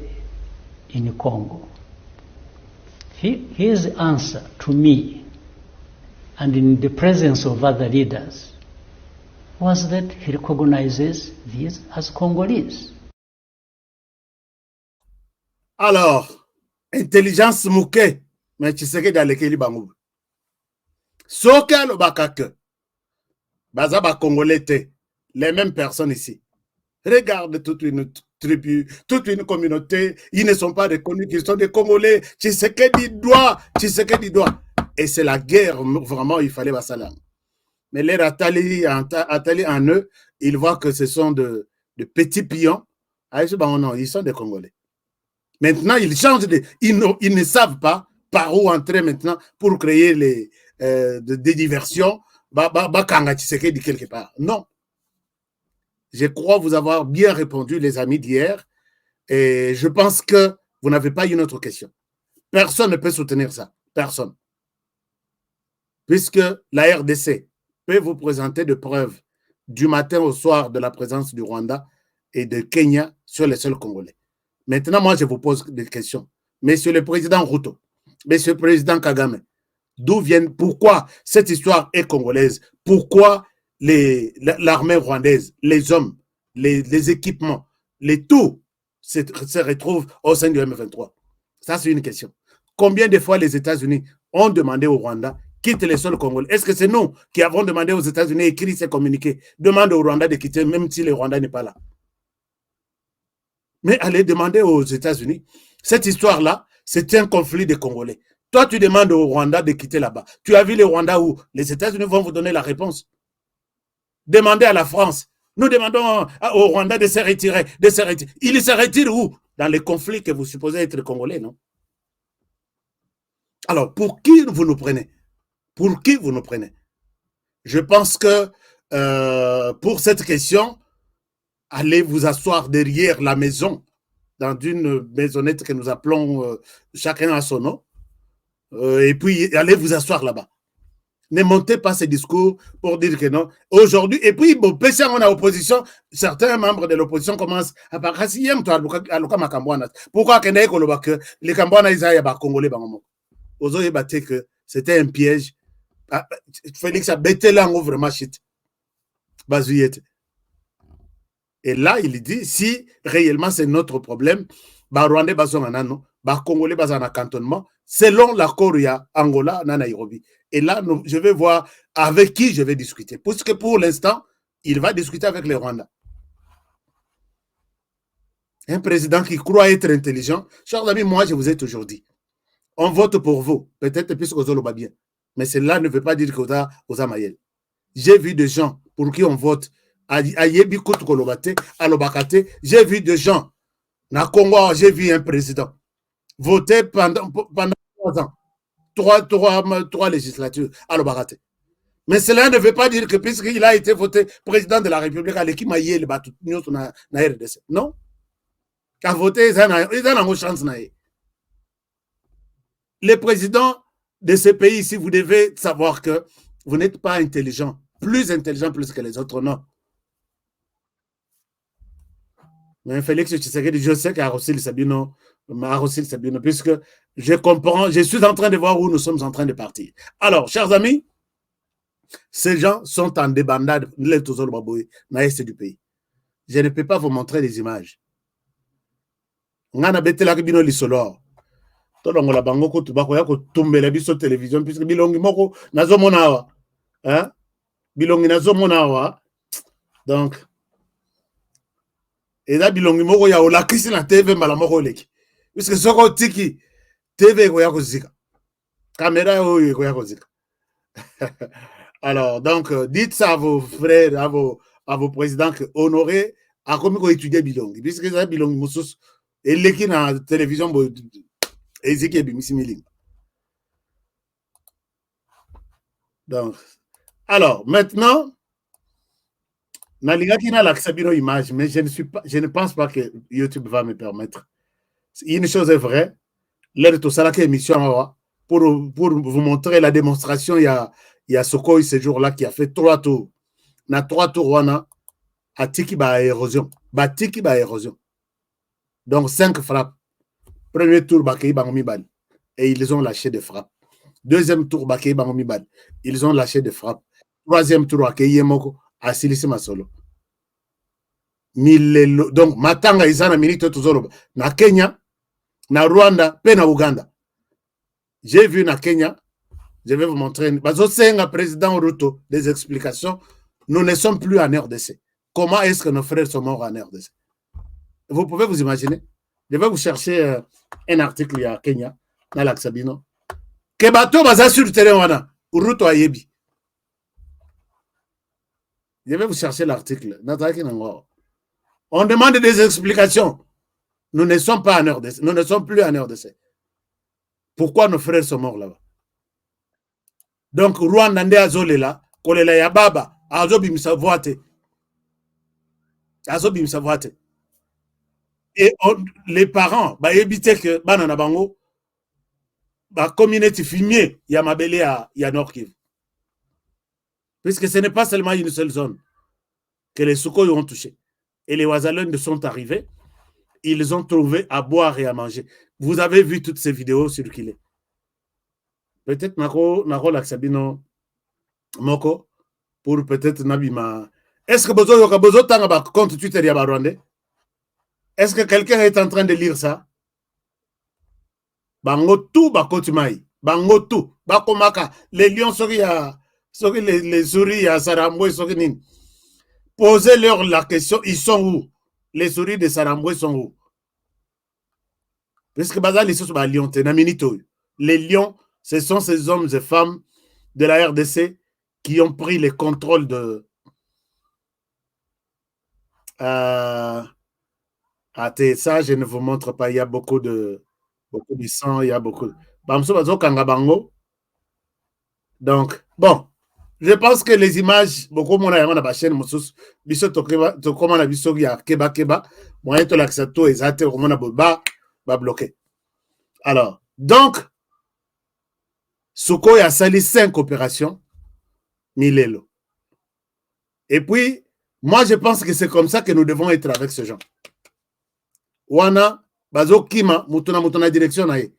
F: in Congo. His answer to me, and in the presence of other leaders, was that he recognizes these as Congolese.
D: Alors, intelligence mouke, mais tu sais que dans les Kili Bangou. Soka le bakake, Bazaba Congolais, les mêmes personnes ici. Regarde toute une tribu, toute une communauté, ils ne sont pas reconnus qu'ils sont des Congolais. Tu sais que doit. Et c'est la guerre, vraiment, il fallait Bassalam. Mais les Atali en eux, ils voient que ce sont de petits pions. Non, ils sont des Congolais. Maintenant, ils changent ils ne savent pas par où entrer maintenant pour créer des diversions. Quelque part. Non. Je crois vous avoir bien répondu, les amis d'hier. Et je pense que vous n'avez pas une autre question. Personne ne peut soutenir ça. Personne. Puisque la RDC peut vous présenter des preuves du matin au soir de la présence du Rwanda et de Kenya sur les sols congolais. Maintenant, moi, je vous pose des questions. Monsieur le président Ruto, monsieur le président Kagame, d'où viennent, pourquoi cette histoire est congolaise? Pourquoi l'armée rwandaise, les hommes, les équipements, les tout se retrouvent au sein du M23? Ça, c'est une question. Combien de fois les États-Unis ont demandé au Rwanda, quitte les sols congolais. Est-ce que c'est nous qui avons demandé aux États-Unis, écrit ces communiqués, demande au Rwanda de quitter, même si le Rwanda n'est pas là? Mais allez demander aux États-Unis, cette histoire-là, c'est un conflit des Congolais. Toi, tu demandes au Rwanda de quitter là-bas. Tu as vu le Rwanda où? Les États-Unis vont vous donner la réponse. Demandez à la France. Nous demandons au Rwanda de se retirer. Il se retire où? Dans les conflits que vous supposez être Congolais, non? Alors, pour qui vous nous prenez? Pour qui vous nous prenez? Je pense que pour cette question, allez vous asseoir derrière la maison, dans une maisonnette que nous appelons chacun à son nom, et puis allez vous asseoir là-bas. Ne montez pas ces discours pour dire que non. Aujourd'hui, et puis, bon, on a opposition, certains membres de l'opposition commencent à parler. Pourquoi que les Cambouana, ils aillent à Congolais, que c'était un piège. Félix a bêté là, vraiment shit. Et là, il dit, si réellement c'est notre problème, Rwandais bazon anano, Congolais bazon en cantonnement, selon l'accord il y a Angola, na Nairobi. Et là, je vais voir avec qui je vais discuter. Parce que pour l'instant, il va discuter avec les Rwandais. Un président qui croit être intelligent. Chers amis, moi, je vous ai toujours dit, on vote pour vous. Peut-être plus que vous bien. Mais cela ne veut pas dire que vous avez Mayel. J'ai vu des gens pour qui on vote. J'ai vu des gens. Na Congo, j'ai vu un président voter pendant 3 ans. 3 législatures à l'Obarate. Mais cela ne veut pas dire que puisqu'il a été voté président de la République, à l'équipe Maïe, le bateau na RDC. Non. Qu'à voter, ils ont une chance. Les présidents de ces pays ici, vous devez savoir que vous n'êtes pas intelligent, plus que les autres, non. Mais Félix Tshisekedi, je sais qu'Arossil Sabino, puisque je comprends, je suis en train de voir où nous sommes en train de partir. Alors, chers amis, ces gens sont en débandade, l'est du pays. Je ne peux pas vous montrer les images. Ngana betela bino lisolor. Tolongola bango ko tubako ya ko tumbela biso télévision puisque bilongi moko nazomona awa. Hein? Bilongi nazomona awa. Donc et là bilongi moko ya olakisi na TV mbala moko leki. Puisque soko tiki TV ko ya ko zika. Caméra oyo ko ya ko zika. Alors donc dites ça à vos frères, à vos présidents que honorer a comme ko étudier bilongi puisque ça bilongi musus et leki na télévision bo eziki ebimisi milingi. Donc alors maintenant Nalinga qui n'a l'accès à image, mais je ne pense pas que YouTube va me permettre. Une chose est vraie, l'aide de Salaka émission pour vous montrer la démonstration, il y a Sokoi ce jour-là qui a fait 3 tours. Na 3 tours, wana a tiki ba érosion. Ba tiki ba érosion. Donc 5 frappes. Premier tour, Bakei Bangomibal. Et ils ont lâché des frappes. Deuxième tour, Bakei Bangomibal. Ils ont lâché des frappes. Troisième tour, Bakei Yemoko. Asilisi Masolo. Donc, Matanga Izana Minito Tuzolo. Na Kenya, na Rwanda, pe na Uganda. J'ai vu na Kenya, je vais vous montrer. Bazo Senga, président Ruto, des explications. Nous ne sommes plus en RDC. Comment est-ce que nos frères sont morts en RDC? Vous pouvez vous imaginer? Je vais vous chercher un article il y a Kenya, dans l'Axabino. Que bateau baza sur le terrain, wana, Ruto Ayebi. Je vais vous chercher l'article. On demande des explications. Nous ne sommes pas en RDC. Nous ne sommes plus en RDC. Pourquoi nos frères sont morts là-bas? Donc, Rwanda nde azolela, kolela ya baba, azobimisa voate. Azobimisa voate. Et les parents, bah, éviter que, banana bango, bah, communauté fumier, ya mabele ya Nord Kivu. Puisque ce n'est pas seulement une seule zone que les Sukhoi ont touché. Et les Wazalènes sont arrivés, ils ont trouvé à boire et à manger. Vous avez vu toutes ces vidéos circuler. Peut-être Nako Laksabino Moko, pour peut-être Nabima. Est-ce que Bozo Tanga compte Twitter ya Rwandais? Est-ce que quelqu'un est en train de lire ça? Bango tout Bakotumai. bango tout bakomaka les lions soki les souris ya Sarambwe soki nini. Posez-leur la question, ils sont où? Les souris de Sarambwe sont où? Parce que les lions, ce sont ces hommes et femmes de la RDC qui ont pris le contrôle de ça, je ne vous montre pas, il y a beaucoup de sang, il y a beaucoup de... Donc, bon, je pense que les images, beaucoup de monde a ma chaîne, biso to comment na biso ya keba moyen to l'accès to ezate au monde ba bloqué. Alors, donc Suko a sali 5 opérations Milelo. Et puis moi je pense que c'est comme ça que nous devons être avec ce gens. Wana bazo kima mutuna direction na ye.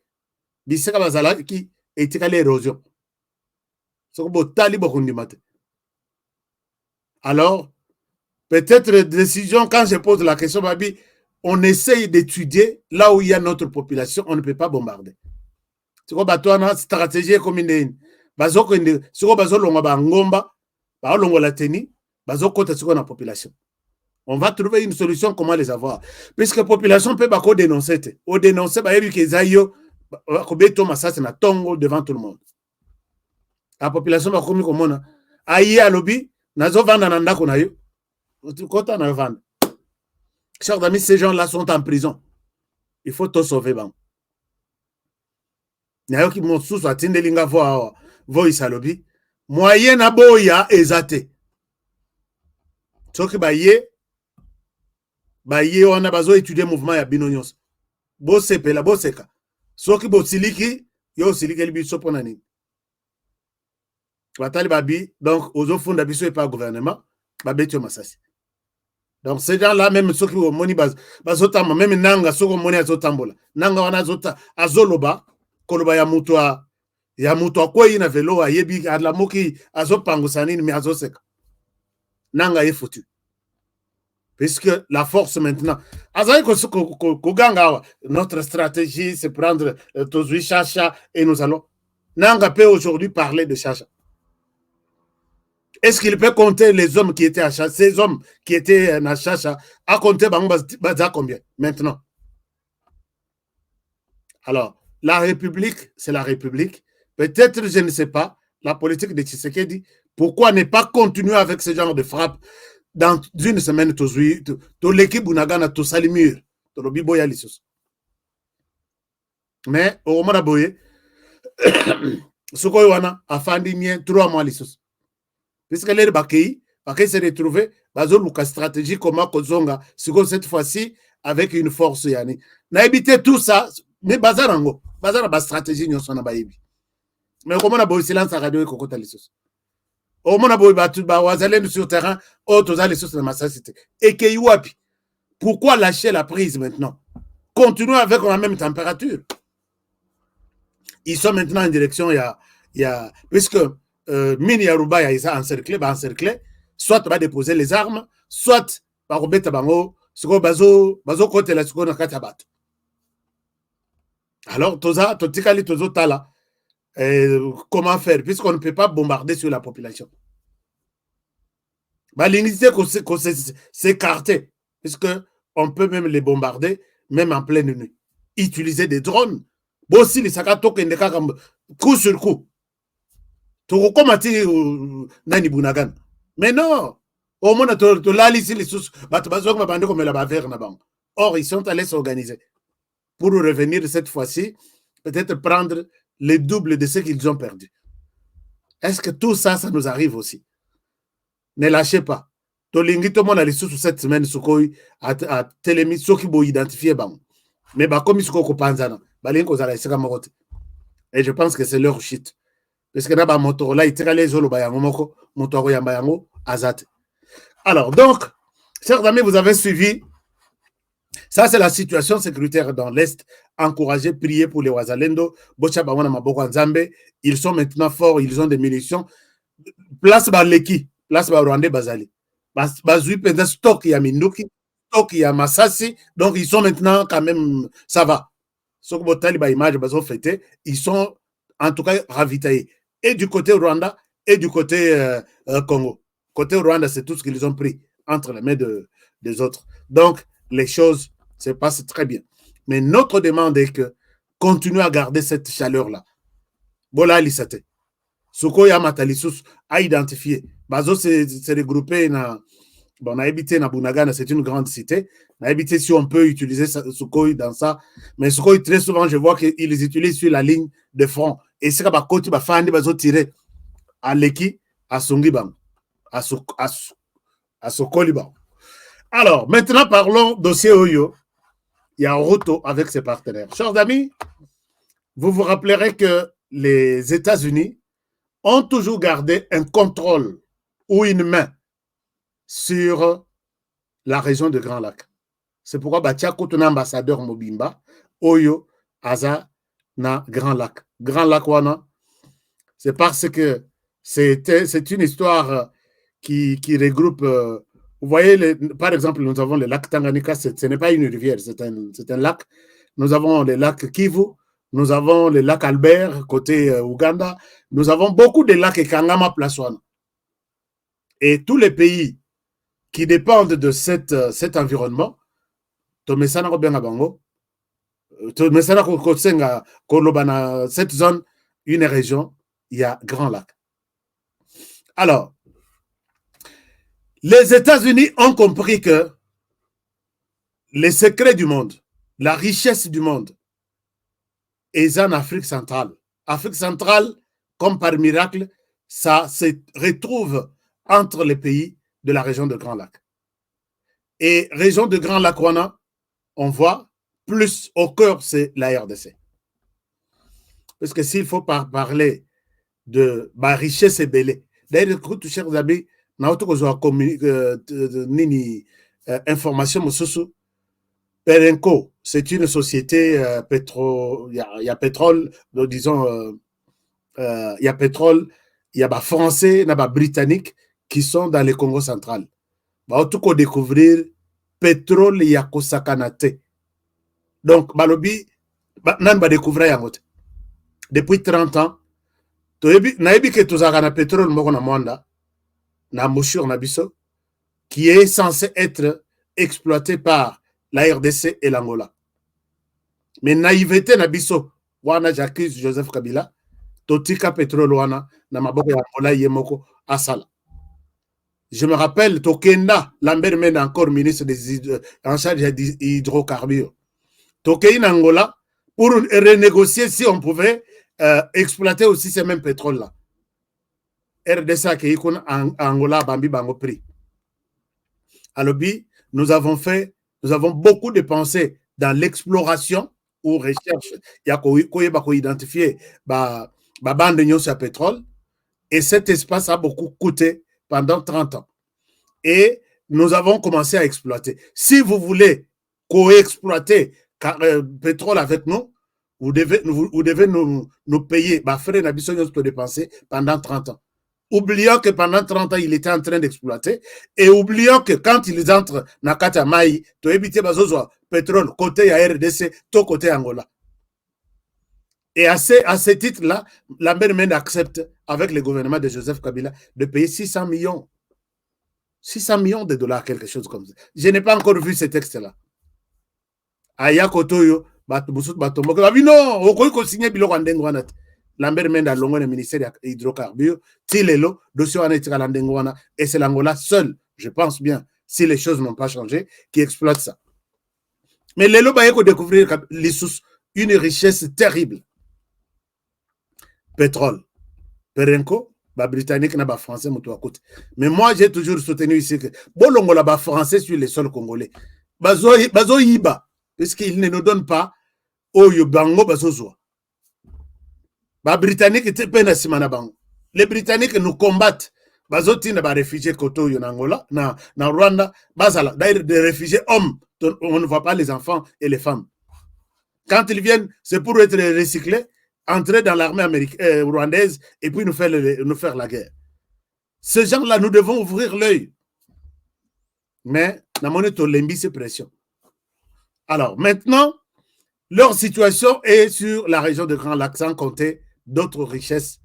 D: Biseka bazala ki etika l'érosion. Alors, peut-être décision, quand je pose la question, Babi, on essaye d'étudier là où il y a notre population, on ne peut pas bombarder. C'est quoi, une stratégie comme une population. On va trouver une solution, comment les avoir. Puisque la population peut pas dénoncer. Au dénoncer, devant tout le monde. La population va comme comment aïe à lobby nazo vanda nanda konayo kota na vanda. Chers amis, ces gens-là sont en prison. Il faut tout sauver bang. Nayo ki mon sous atinde linga voice à lobby moyen na boya ezate. Soki baye on a besoin étudier mouvement ya binonyos. Bo sepela bo seka. Soki bo siliki yo siliki libi sopona nini. Donc, aux autres fonds d'habitude et pas gouvernement, donc, ces gens-là, même ceux qui ont moni même Nanga, ceux qui ont moni azotambola, Nanga wana azoloba, koloba ya mutua kwa ina velo, yebi adla moki azopango sanini, mais azoseka. Nanga est foutu. Puisque la force maintenant, notre stratégie, c'est prendre Tozui Chacha et nous allons. Nanga peut aujourd'hui parler de Chacha. Est-ce qu'il peut compter les hommes qui étaient à Chacha, ces hommes qui étaient à Chacha, à compter combien maintenant? Alors, la République, c'est la République. Peut-être, je ne sais pas, la politique de Tshisekedi, pourquoi ne pas continuer avec ce genre de frappe dans une semaine, tout l'équipe Bunagana, tout salimur, tout le biboya lissos. Mais, au moment d'abord, Sukoywana a fait 3 mois lissos. Puisque les Bakei s'est retrouvé dans une stratégie comment Kozonga, cette fois-ci avec une force yani. Na évité tout ça, mais bazarango, bazara ba stratégie nyo sona bayibi. Mais comment na bo silence à radio kokota lisos. Au moment bo ba wazalen sur terrain, autres les sources de ma cité. Et que yuapi. Pourquoi lâcher la prise maintenant? Continuons avec la même température. Ils sont maintenant en direction puisque Mini Yaruba ils sont encerclés, soit va déposer les armes, soit va remettre bango, siko bazo côté la siko na katabat. Alors toza totikali tozo tala comment faire puisqu'on ne peut pas bombarder sur la population. Bah l'initiative qu'on s'écarter puisque on peut même les bombarder même en pleine nuit. Utiliser des drones. Bon si les sakato kendeka coup sur coup. Nani Bunagan. Mais non, au moins, or, ils sont allés s'organiser pour revenir cette fois-ci, peut-être prendre le double de ce qu'ils ont perdu. Est-ce que tout ça, ça nous arrive aussi? Ne lâchez pas. Tolingi, tout le monde a les sous cette semaine, à télémis, ceux qui vont identifier, mais comme ils sont copains, et je pense que c'est leur shit. Parce que là, moto là, il tire les zolos, moto yango, azate. Alors, donc, chers amis, vous avez suivi. Ça, c'est la situation sécuritaire dans l'Est. Encouragez, priez pour les Wazalendo. Ils sont maintenant forts, ils ont des munitions. Place Baleki, place Rwanda Bazali. Bazui, stock, il y a Minduki, stock, il y a Masasi. Donc, ils sont maintenant quand même, ça va. Sauf que image, ils sont en tout cas ravitailler, et du côté Rwanda et du côté Congo. Côté Rwanda, c'est tout ce qu'ils ont pris entre les mains des autres. Donc, les choses se passent très bien. Mais notre demande est que continuez à garder cette chaleur-là. Voilà, Lissate. Sukoya Matalisus a identifié. Bazo s'est regroupé bon, on a habité dans Bunagana, c'est une grande cité. On a habité si on peut utiliser Sukhoi dans ça. Mais Sukhoi, très souvent, je vois qu'ils les utilisent sur la ligne de front. Et c'est comme côté, Fandi va tirer à Leki, à Sungibang, à Sokoliban. Alors, maintenant, parlons dossier Oyo. Il y a Ruto avec ses partenaires. Chers amis, vous vous rappellerez que les États-Unis ont toujours gardé un contrôle ou une main sur la région de Grand Lac. C'est pourquoi Batiako, ton ambassadeur Mobimba, Oyo, Aza, na Grand Lac. Grand Lac, wana, c'est parce que c'est une histoire qui regroupe. Vous voyez, par exemple, nous avons le lac Tanganyika, ce n'est pas une rivière, c'est un lac. Nous avons le lac Kivu, nous avons le lac Albert, côté Ouganda. Nous avons beaucoup de lacs et Kangama Plaswana. Et tous les pays qui dépendent de cet environnement, cette zone, une région, il y a Grand Lac. Alors, les États-Unis ont compris que les secrets du monde, la richesse du monde, est en Afrique centrale. Afrique centrale, comme par miracle, ça se retrouve entre les pays de la région de Grand Lac. Et région de Grand Lac, on voit plus au cœur, c'est la RDC. Parce que s'il faut parler de ma richesse et belle, d'ailleurs, chers amis, information, Perenco, c'est une société pétrole, il y a pétrole, disons, il y a pétrole, il y a français, il y a britannique qui sont dans le Congo central. Bah, tout qu'on découvrir pétrole il y a Kosakanate. Donc, balobi, nan ba découvrir yangote. Depuis 30 ans, naebi que tous na pétrole moko na mwanda, na mouchure na biso, qui est censé être exploité par la RDC et l'Angola. Mais naïveté na biso, wana j'accuse Joseph Kabila, totika pétrole wana, na maboko ya Angola yemoko asala. Je me rappelle, Tokenda, Lambert Mende, encore ministre en charge des hydrocarbures. Tokenda Angola, pour renégocier si on pouvait exploiter aussi ces mêmes pétroles-là. RDC qui est en Angola, Bambi Bango prix. Alors, nous avons beaucoup dépensé dans l'exploration ou recherche. Il y a qu'on identifier la bande de pétrole. Et cet espace a beaucoup coûté pendant 30 ans. Et nous avons commencé à exploiter. Si vous voulez co-exploiter pétrole avec nous, vous devez nous payer frais de dépenser pendant 30 ans. Oublions que pendant 30 ans, il était en train d'exploiter. Et oublions que quand ils entrent dans Katamaï, tu éviter pétrole côté RDC, tout côté Angola. Et à ce titre-là, Lambert Mende accepte, avec le gouvernement de Joseph Kabila, de payer 600 millions. 600 millions de dollars, quelque chose comme ça. Je n'ai pas encore vu ce texte-là. Aya Kotoyo, non, on peut signer Bilo Randengwana. Lambert Mende a longué le ministère de l'hydrocarbure, Tilelo, dossier en Randengwana, et c'est l'Angola seul, je pense bien, si les choses n'ont pas changé, qui exploite ça. Mais Lelo Bayeko découvrir une richesse terrible. Pétrole. Perenco, britannique, n'a français, mais moi, j'ai toujours soutenu ici que Bolongola ba français sur les sols congolais. Bazo Yiba, puisqu'ils ne nous donnent pas Oyo Bango Bazozoa. Britannique était peine à Simanabango. Les Britanniques nous combattent. Bazoti n'a pas réfugiés Koto en Angola, na Rwanda, Bazala, d'ailleurs des réfugiés hommes. On ne voit pas les enfants et les femmes. Quand ils viennent, c'est pour être recyclés, entrer dans l'armée rwandaise et puis nous faire la guerre. Ces gens-là, nous devons ouvrir l'œil. Mais, nous avons ces pression. Alors, maintenant, leur situation est sur la région de Grand Lac, sans compter d'autres richesses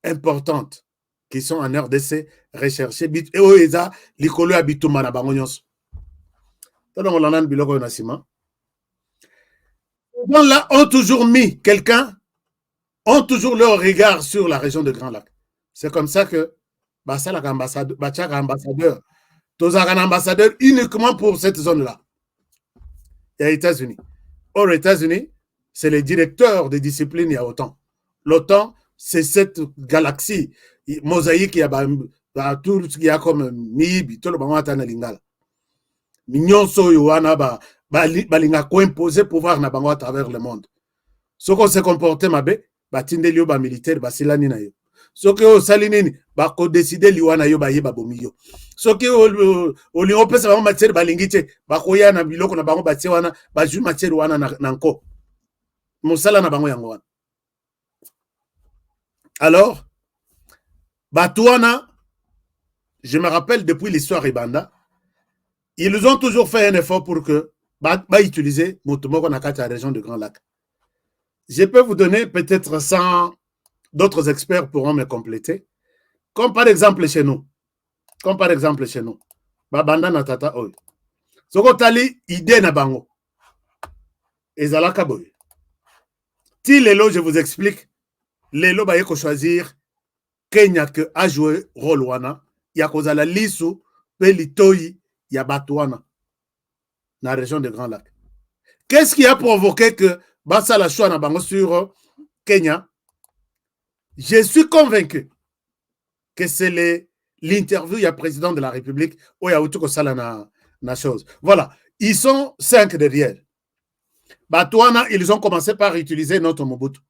D: importantes qui sont en RDC recherchées. Et où ils ont l'école à Bitouma na bango nyonso. Donc on a biloko na sima. Donc là, ont toujours mis quelqu'un, ont toujours leur regard sur la région de Grand Lac. C'est comme ça que Bassala ambassadeur, Tozara ambassadeur uniquement pour cette zone-là. Il y a les États-Unis. Or, les États-Unis, c'est le directeur des disciplines, il y a OTAN. L'OTAN, c'est cette galaxie mosaïque, il y a tout ce qu'il y a comme Mibi, tout le monde a lingala. Mignon Soyoana, balinga ko imposer pouvoir na bango à travers le monde. Ce qu'on s'est comporté, mabe, batindelio ba militaire, basilani na yo. Ce que salinini, bako décider liwana yo ba yeba bomiyo. Ce que o li opesa ba matière balingite, bako ya na biloko na bango batie wana, ba ju matière wana na nko. Musala na bango yango wana. Alors, Batouana, je me rappelle depuis l'histoire Ibanda, ils ont toujours fait un effort pour que utiliser Motomoko na kati la région de Grand Lac. Je peux vous donner peut-être 100 d'autres experts pourront me compléter. Comme par exemple chez nous. Babanda na tata oy. Soko tali idée na bango. Ezalaka boy. Si lelo je vous explique, lelo ba yeko choisir Kenya que a joué rôle wana, ya kozala lisu pe litoyi ya Batouana dans la région de Grand Lac. Qu'est-ce qui a provoqué que Bassa la choix na bango sur Kenya? Je suis convaincu que c'est l'interview, il y a président de la République, où il y a tout ça na chose. Voilà, ils sont 5 derrière. Batouana, ils ont commencé par utiliser notre Mobutu.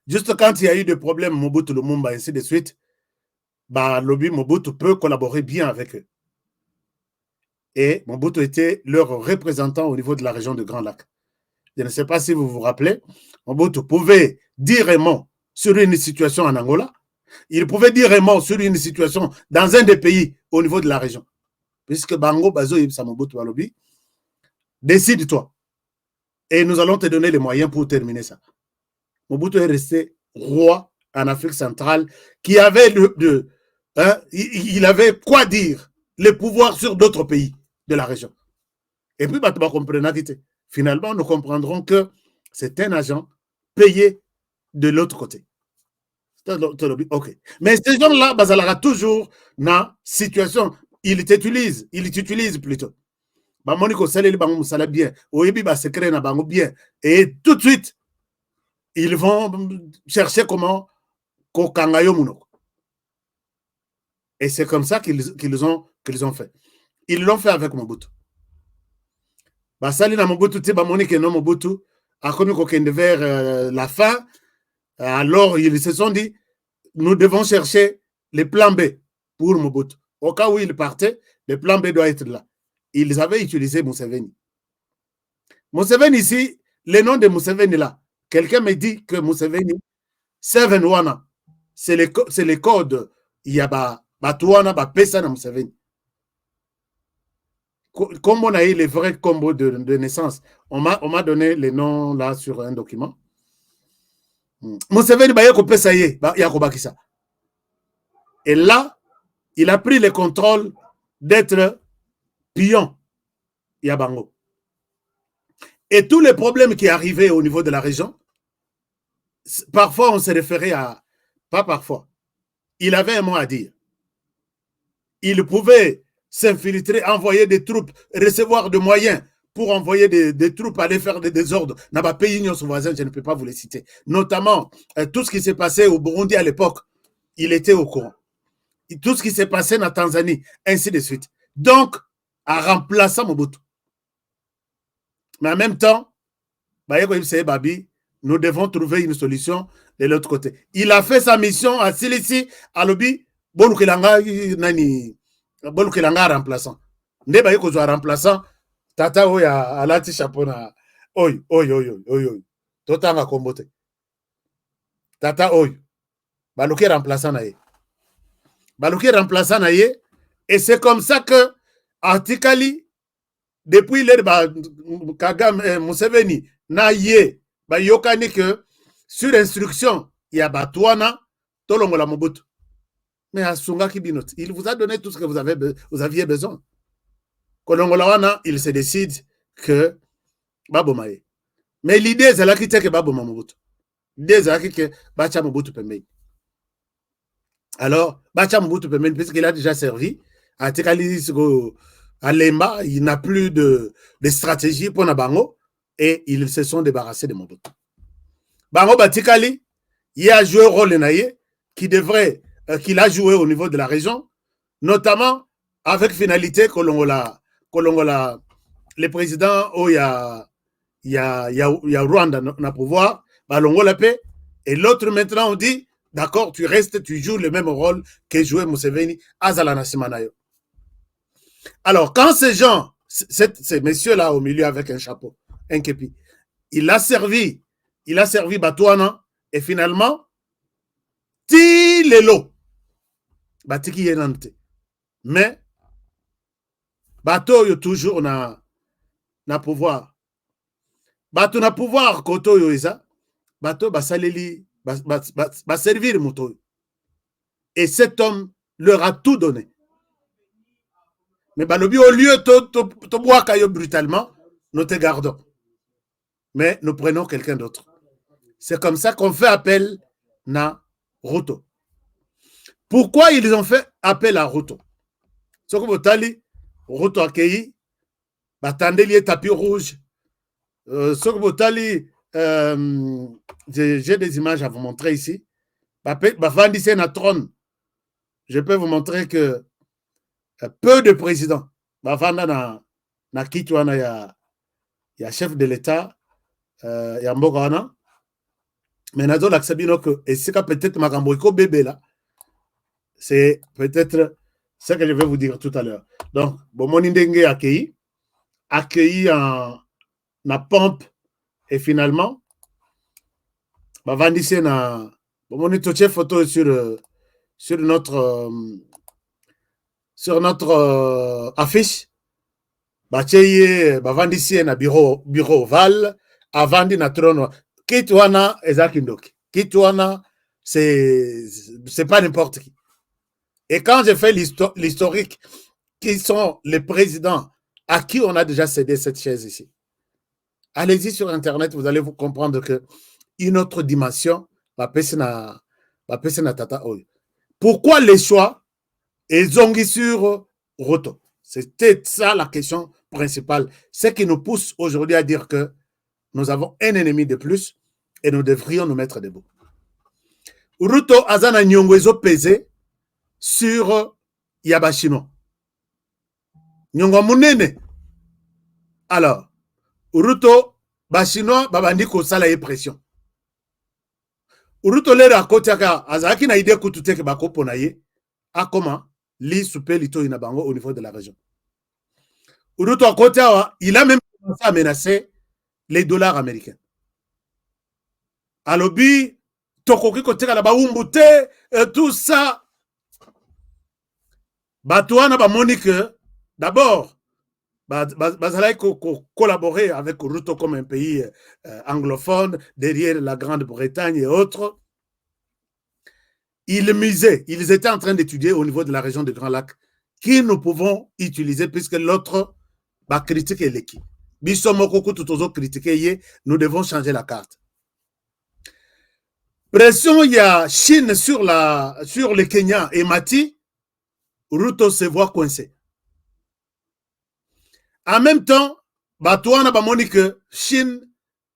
D: Juste quand il y a eu des problèmes, Mobutu Lumumba, ainsi de suite, lobby Mobutu peut collaborer bien avec eux. Et Mobutu était leur représentant au niveau de la région de Grand Lac. Je ne sais pas si vous vous rappelez, Mobutu pouvait dire un mot sur une situation en Angola, il pouvait dire un mot sur une situation dans un des pays au niveau de la région. Puisque Bango, Bazo, Ibsa Mobutu Walobi, décide-toi. Et nous allons te donner les moyens pour terminer ça. Mobutu est resté roi en Afrique centrale qui avait il avait quoi dire, le pouvoir sur d'autres pays de la région. Et puis, finalement, nous comprendrons que c'est un agent payé de l'autre côté. Ok. Mais ces gens-là, Bazalara toujours dans situation, ils t'utilisent plutôt. Bamoniko saleli bango musala bien, oyebi ba secret na bango bien, et tout de suite, ils vont chercher comment kokangayo munoko. Et c'est comme ça qu'ils ont fait. Ils l'ont fait avec Mobutu. Basali na Mobutu, ti bamonike no Mobutu, a commis kokende vers la fin. Alors, ils se sont dit, nous devons chercher le plan B pour Mobutu. Au cas où il partait, le plan B doit être là. Ils avaient utilisé Museveni. Museveni ici, le nom de Museveni là, quelqu'un me dit que Museveni, 7-1, c'est le code, il y a Batouana, Pesa na Museveni. Comme on a eu les vrais combos de naissance, on m'a donné les noms là sur un document. Museveni bayeko pesa ye yakobakisa. Et là, il a pris le contrôle d'être pion Yabango. Et tous les problèmes qui arrivaient au niveau de la région, parfois on se référait à, pas parfois, il avait un mot à dire. Il pouvait s'infiltrer, envoyer des troupes, recevoir des moyens pour envoyer des troupes aller faire des désordres dans les pays voisins, je ne peux pas vous les citer. Notamment, tout ce qui s'est passé au Burundi à l'époque, il était au courant. Tout ce qui s'est passé en Tanzanie, ainsi de suite. Donc, à remplacer Mobutu. Mais en même temps, nous devons trouver une solution de l'autre côté. Il a fait sa mission à Silisi, à Lobi, Bolukelanga remplaçant. Nde kozwa remplaçant, tata oya alati chapeau na oy. Totanga kombote. Tata oy. Baluki remplaçant na ye. Et c'est comme ça que Artikali, depuis l'ère Kagame Museveni, na ye, yokani que sur instruction, il y a Batouana, Tolongola Mobutu. Mais Asunga Kibinot, il vous a donné tout ce que vous aviez besoin. Kolongolawana, il se décide que Babomaye. Mais l'idée, c'est là qu'il que Baboma Mobutu. L'idée, c'est là que Bacha Mobutu Pembe. Alors, Bacha Mobutu Pembe, puisqu'il a déjà servi, à Tekali à Lemba, il n'a plus de stratégie pour Nabango et ils se sont débarrassés de Mobutu. Bango Batikali, il a joué un rôle qu'il a joué au niveau de la région, notamment avec finalité Kolongola, le président où il y a Rwanda na pouvoir, Balongola paix, et l'autre maintenant on dit, d'accord, tu restes, tu joues le même rôle que jouait Museveni, Azala Nasimanayo. Alors, quand ces gens, ces messieurs-là au milieu avec un chapeau, un képi, il a servi Batouana, et finalement, ti lelo, batiki yenante. Mais, bateau yo toujours na pouvoir. Bateau na pouvoir, koto yo isa, bateau basaleli, ba servir moto. Et cet homme leur a tout donné. Mais balobi, au lieu de boire kayo brutalement, nous te gardons. Mais nous prenons quelqu'un d'autre. C'est comme ça qu'on fait appel à Ruto. Pourquoi ils ont fait appel à Ruto? Ce que vous avez Ruto accueilli, batandeli tapis rouge. Ce que vous avez j'ai des images à vous montrer ici. Bafandissé na trône. Je peux vous montrer que peu de présidents, bafanda na kitwana ya chef de l'État, ya Mbogana. Mais nazo l'aksabino que et c'est peut-être Makamboiko bébé là. C'est peut-être ce que je vais vous dire tout à l'heure. Donc, Bomoni Ndenge accueilli en pompe et finalement, Bavandissé na Bomoni toche photo sur notre affiche. Bavandissé na bureau ovale, avandi na trône. Kitwana Ezakindoki. Kitwana, c'est pas n'importe qui. Et quand je fais l'historique, qui sont les présidents à qui on a déjà cédé cette chaise ici, allez-y sur Internet, vous allez vous comprendre que une autre dimension va passer na tata oyo. Pourquoi les choix ils ont sur Ruto? C'était ça la question principale. Ce qui nous pousse aujourd'hui à dire que nous avons un ennemi de plus et nous devrions nous mettre debout. Ruto azana nyongo ezo pesé sur Yabashino. Nyongo munene. Alors, Ruto Bashino babandi ko sala ye pression. Ruto le rakotiaka azaki na idée kutute ke bakopo na ye a comment li souper lito inabango au niveau de la région. Ruto akotiawa, il a même commencé à menacer les dollars américains. Alobi, tokoki koteka la baumbute, tout ça. Batouana ba monique, d'abord, bazalai collaborer avec Ruto comme un pays anglophone, derrière la Grande-Bretagne et autres. Ils misaient, ils étaient en train d'étudier au niveau de la région de Grand Lac qui nous pouvons utiliser puisque l'autre va critiquer l'équipe. Nous devons changer la carte. Pression, il y a Chine sur le Kenya et Mati, Ruto se voit coincé. En même temps, Batouana bamoni que Chine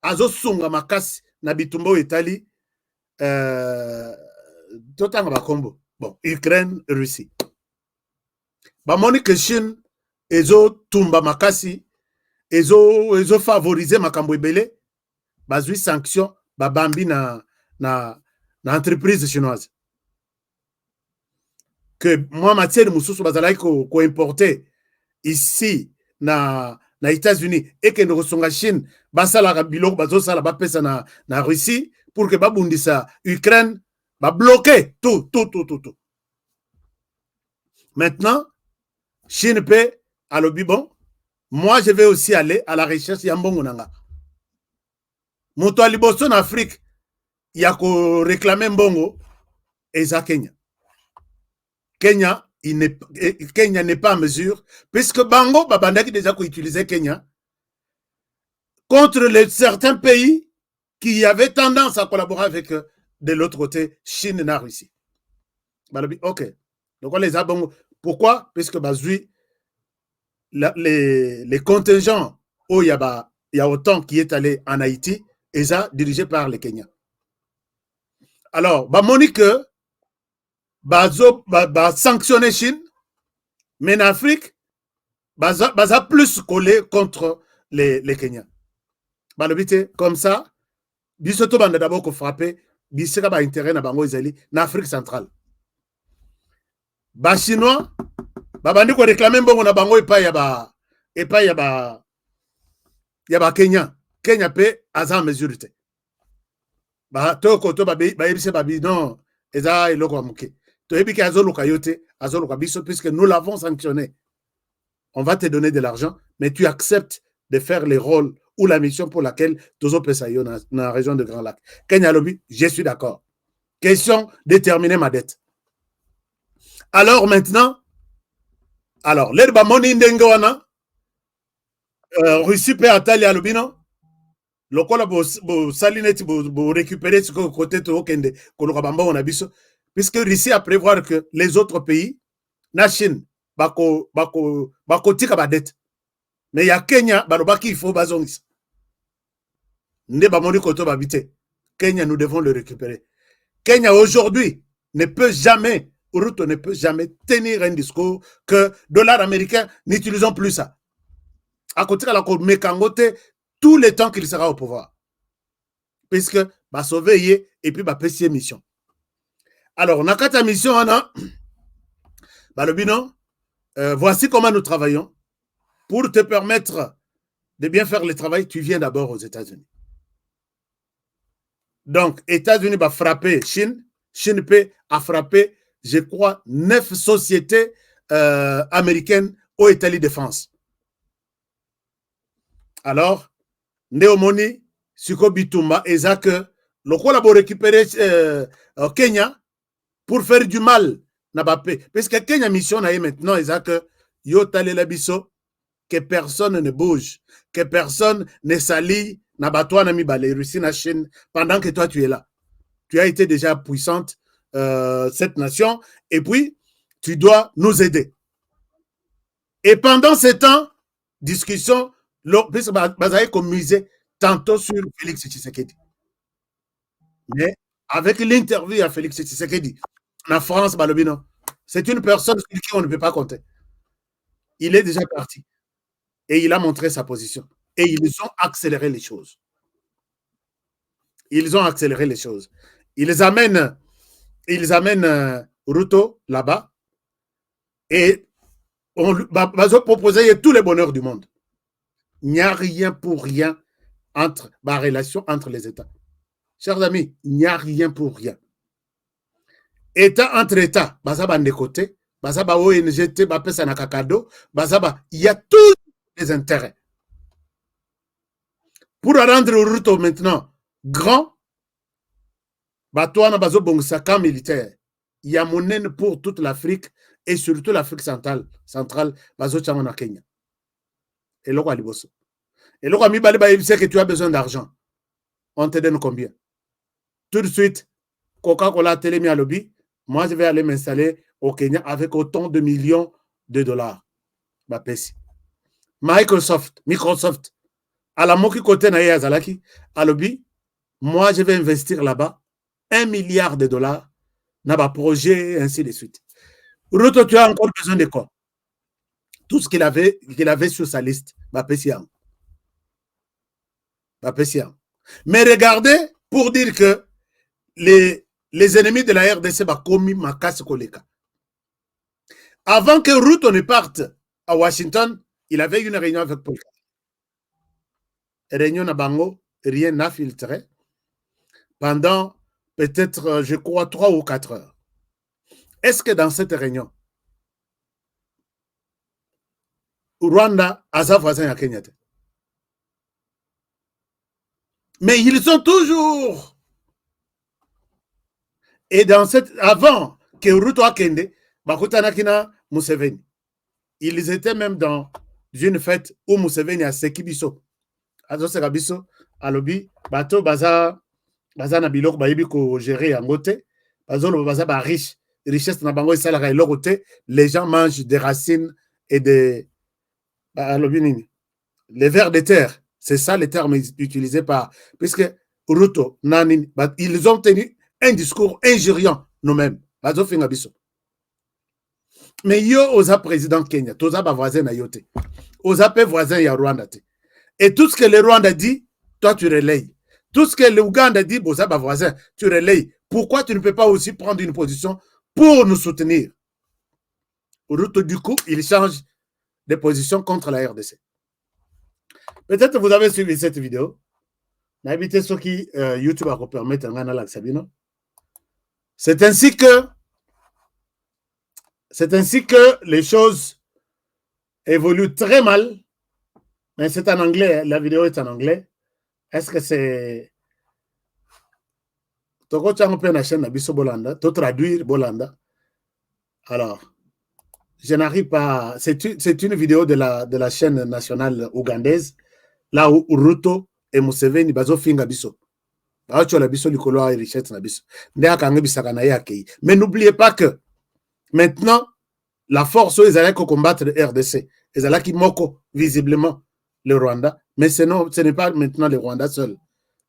D: azo sunga makasi na bitumbo Italie totanga bakombo. Bon, Ukraine, Russie. Bamoni que Chine ezo tumba makasi ezo favoriser makambo ebele bazui sanction babambi na entreprise chinoise. Que moi matière mususu bazalai ko importer ici na États-Unis et que nous sommes en Chine basala biloko bazosala bapesa na Russie pour que babundisa Ukraine ba bloquer tout. Maintenant Chine peut alobi bon, moi je vais aussi aller à la recherche ya mbongo nanga. Moto aliboso en Afrique il y a qu'à réclamer Mbongo et ça Kenya. Kenya n'est pas en mesure, puisque Bango, Babandaki déjà qu'on utilisait Kenya contre certains pays qui avaient tendance à collaborer avec de l'autre côté, Chine et la Russie. Ok. Donc on les a Bango. Pourquoi? Puisque Bazoui, les contingents où il y a autant qui est allé en Haïti, et ça dirigé par les Kenyans. Alors, Monique, sanctionner Chine, mais en Afrique, baza plus collé contre les Kenyans. Comme ça, bisoto bande d'abord qu'on frapper, bisera ba intérêt na bango izali na Afrique centrale. Ba chinois, bandi ko réclamer mbongo na bango epa ya ba Kenya. Kenya pe aza mesure te. Ba to ko to ba yebise ba bi non eza eloko amuke. To yebike azoluka yote, azoluka biso puisque nous l'avons sanctionné. On va te donner de l'argent, mais tu acceptes de faire les rôles ou la mission pour laquelle Tozo Pesayo dans la région de Grand Lac. Kenya Lobby, je suis d'accord. Question, déterminer ma dette. Alors maintenant, l'herbe moni ndengoana, Russie peut attendre à l'obino. Le col bo salinette bo récupérer ce côté de Okende, Kolokabamba on a biso, puisque Russie a prévoir que les autres pays, la Chine, bako tika ba dette. Mais il y a Kenya, balobaki il faut bazongis. Kenya, nous devons le récupérer. Kenya, aujourd'hui, ne peut jamais, Ruto ne peut jamais tenir un discours que dollar américain, n'utilisons plus ça. À côté de la Côte Mekangote, tout le temps qu'il sera au pouvoir. Puisque, va sauver et puis va passer mission. Alors, on a quatre missions, on a, voici comment nous travaillons. Pour te permettre de bien faire le travail, tu viens d'abord aux États-Unis. Donc, États-Unis va frapper Chine. Chine peut a frappé, je crois, 9 sociétés américaines au Italie Défense. Alors, Neomoni, Suko Bitumba, et ça que le collabo récupérer Kenya pour faire du mal. Parce que Kenya mission est maintenant, et ça que Yotale Labiso, que personne ne bouge, que personne ne s'allie. Nabatwa Nami Balé, Russie, na Chine, pendant que toi tu es là. Tu as été déjà puissante, cette nation, et puis tu dois nous aider. Et pendant ce temps, discussion, Bazaï commisé tantôt sur Félix Tshisekedi. Mais avec l'interview à Félix Tshisekedi, en France, Balobino, c'est une personne sur qui on ne peut pas compter. Il est déjà parti. Et il a montré sa position. Et ils ont accéléré les choses. Ils ont accéléré les choses. Ils amènent Ruto là-bas et on va proposer tous les bonheurs du monde. Il n'y a rien pour rien entre la relation entre les États. Chers amis, il n'y a rien pour rien. État entre États, de côté, ONG, il y a tous les intérêts. Pour rendre Ruto maintenant grand, camp militaire, il y a monnaie pour toute l'Afrique et surtout l'Afrique centrale, Kenya. Et là, que tu as besoin d'argent. On te donne combien? Tout de suite, Coca-Cola, Télémia Lobby, moi je vais aller m'installer au Kenya avec autant de millions de dollars. Microsoft, à la moki côté na Yazalaki, à lobby, moi je vais investir là-bas 1 milliard de dollars dans un projet, ainsi de suite. Ruto, tu as encore besoin de quoi? Tout ce qu'il avait sur sa liste, mais regardez, pour dire que les ennemis de la RDC va commis Makas Koleka. Avant que Ruto ne parte à Washington, il avait une réunion avec Paul. Réunion à Bango, rien n'a filtré pendant peut-être, je crois, 3 ou 4 heures. Est-ce que dans cette réunion, Rwanda a sa voisin à Kenya? Mais ils sont toujours Et avant que Ruto Akende, Bakutana Kina Museveni, ils étaient même dans une fête où Museveni a Sekibiso. Azo Sekabiso, Alobi, Bato Baza na biloko bayebi ko gérer yango te, bazolo baza ba riche, richesse na bango esalaka eloko te, les gens mangent des racines et des alobi nini, les vers de terre. C'est ça les termes utilisés par, puisque Ruto, Nani, ils ont tenu un discours injuriant nous-mêmes. Bazo finga biso. Mais yo oza président Kenya, toza ba voisin na yote. Oza pe voisin ya Rwanda te. Et tout ce que le Rwanda dit, toi tu relayes. Tout ce que l'Ouganda dit, boza ba voisin, tu relayes. Pourquoi tu ne peux pas aussi prendre une position pour nous soutenir? Ruto, du coup, il change de position contre la RDC. Peut-être que vous avez suivi cette vidéo. N'habitez ce qui YouTube va permettre un canal à Sabino. C'est ainsi que les choses évoluent très mal. Mais c'est en anglais, la vidéo est en anglais. Est-ce que c'est... Toko chango pe na chaîne na biso bolanda, to traduire bolanda. Alors, je n'arrive pas... C'est une vidéo de la chaîne nationale ougandaise, là où Ruto et Museveni bazo finga biso. Bacho la biso likolo a richesse na biso. Ndea kange bisaka na yake. Mais n'oubliez pas que maintenant, la force ils allaient combattre le RDC. Ils allaient qui moko visiblement le Rwanda. Mais ce n'est pas maintenant le Rwanda seul.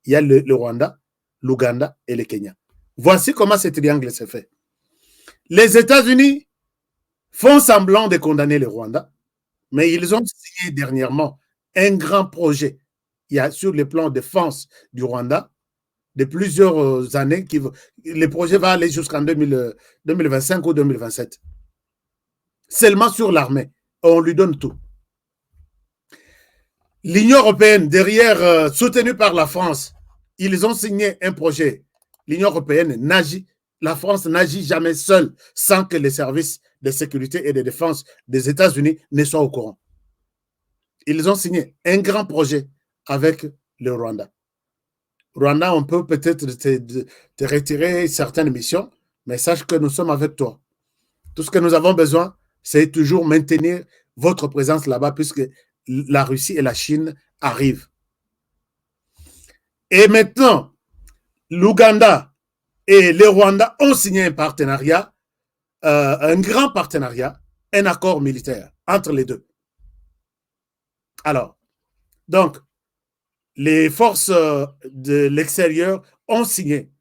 D: Il y a le Rwanda, l'Ouganda et le Kenya. Voici comment ce triangle se fait. Les États-Unis font semblant de condamner le Rwanda, mais ils ont signé dernièrement un grand projet. Il y a sur le plan de défense du Rwanda de plusieurs années. Le projet va aller jusqu'en 2025 ou 2027. Seulement sur l'armée. On lui donne tout. L'Union européenne, derrière, soutenue par la France, ils ont signé un projet. L'Union européenne n'agit, la France n'agit jamais seule sans que les services de sécurité et de défense des États-Unis ne soient au courant. Ils ont signé un grand projet avec le Rwanda. Rwanda, on peut peut-être te retirer certaines missions, mais sache que nous sommes avec toi. Tout ce que nous avons besoin, c'est toujours maintenir votre présence là-bas, puisque la Russie et la Chine arrivent. Et maintenant, l'Ouganda et le Rwanda ont signé un partenariat, un grand partenariat, un accord militaire entre les deux. Alors, donc, les forces de l'extérieur ont signé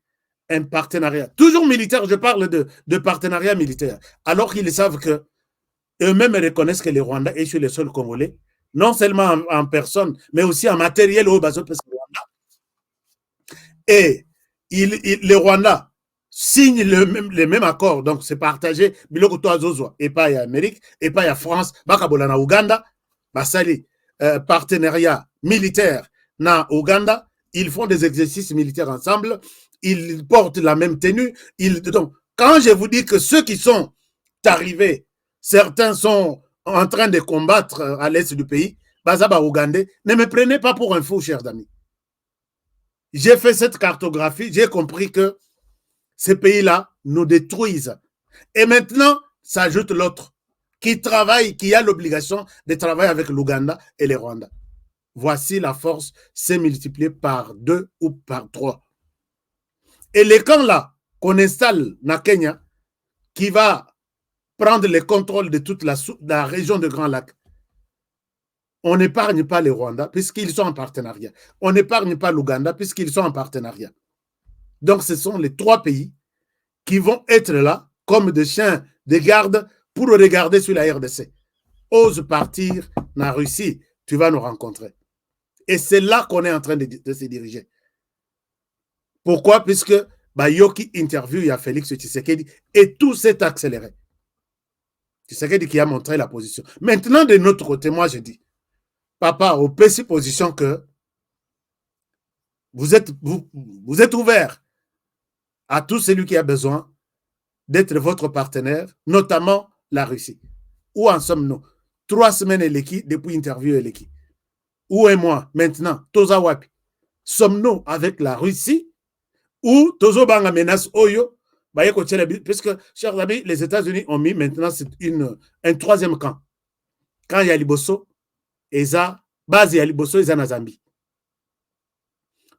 D: un partenariat, toujours militaire, je parle de partenariat militaire, alors qu'ils savent que eux-mêmes reconnaissent que le Rwanda est sur le sol congolais, non seulement en personne, mais aussi en matériel au bateau parce que le Rwanda. Et le Rwanda signe le même accord, donc c'est partagé, biloko to azozwa, et pas à Amérique, et pas à France, bakabola na Ouganda, basali partenariat militaire na Ouganda, ils font des exercices militaires ensemble, ils portent la même tenue. Donc, quand je vous dis que ceux qui sont arrivés, certains sont en train de combattre à l'est du pays, Bazaba Ougandais, ne me prenez pas pour un fou, chers amis. J'ai fait cette cartographie, j'ai compris que ces pays-là nous détruisent. Et maintenant, s'ajoute l'autre qui travaille, qui a l'obligation de travailler avec l'Ouganda et le Rwanda. Voici la force s'est multipliée par 2 ou par 3. Et les camps-là qu'on installe dans Kenya, qui va prendre le contrôle de toute la région de Grand Lac, on n'épargne pas les Rwandais puisqu'ils sont en partenariat. On n'épargne pas l'Ouganda puisqu'ils sont en partenariat. Donc, ce sont les 3 pays qui vont être là comme des chiens de garde pour regarder sur la RDC. Ose partir en Russie, tu vas nous rencontrer. Et c'est là qu'on est en train de se diriger. Pourquoi? Puisque Yoki interview, il y a Félix Tshisekedi et tout s'est accéléré. Tshisekedi qui a montré la position. Maintenant, de notre côté, moi je dis, papa, au PC position que vous êtes ouvert à tout celui qui a besoin d'être votre partenaire, notamment la Russie. Où en sommes-nous? 3 semaines depuis interview Eleki. Où est moi maintenant? Toza wapi? Sommes-nous avec la Russie ou Tozo banga menace oyo Puisque, chers amis, les États-Unis ont mis maintenant un troisième camp. Quand il y a Liboso, Eza, base il y a Liboso, Eza na Zambie.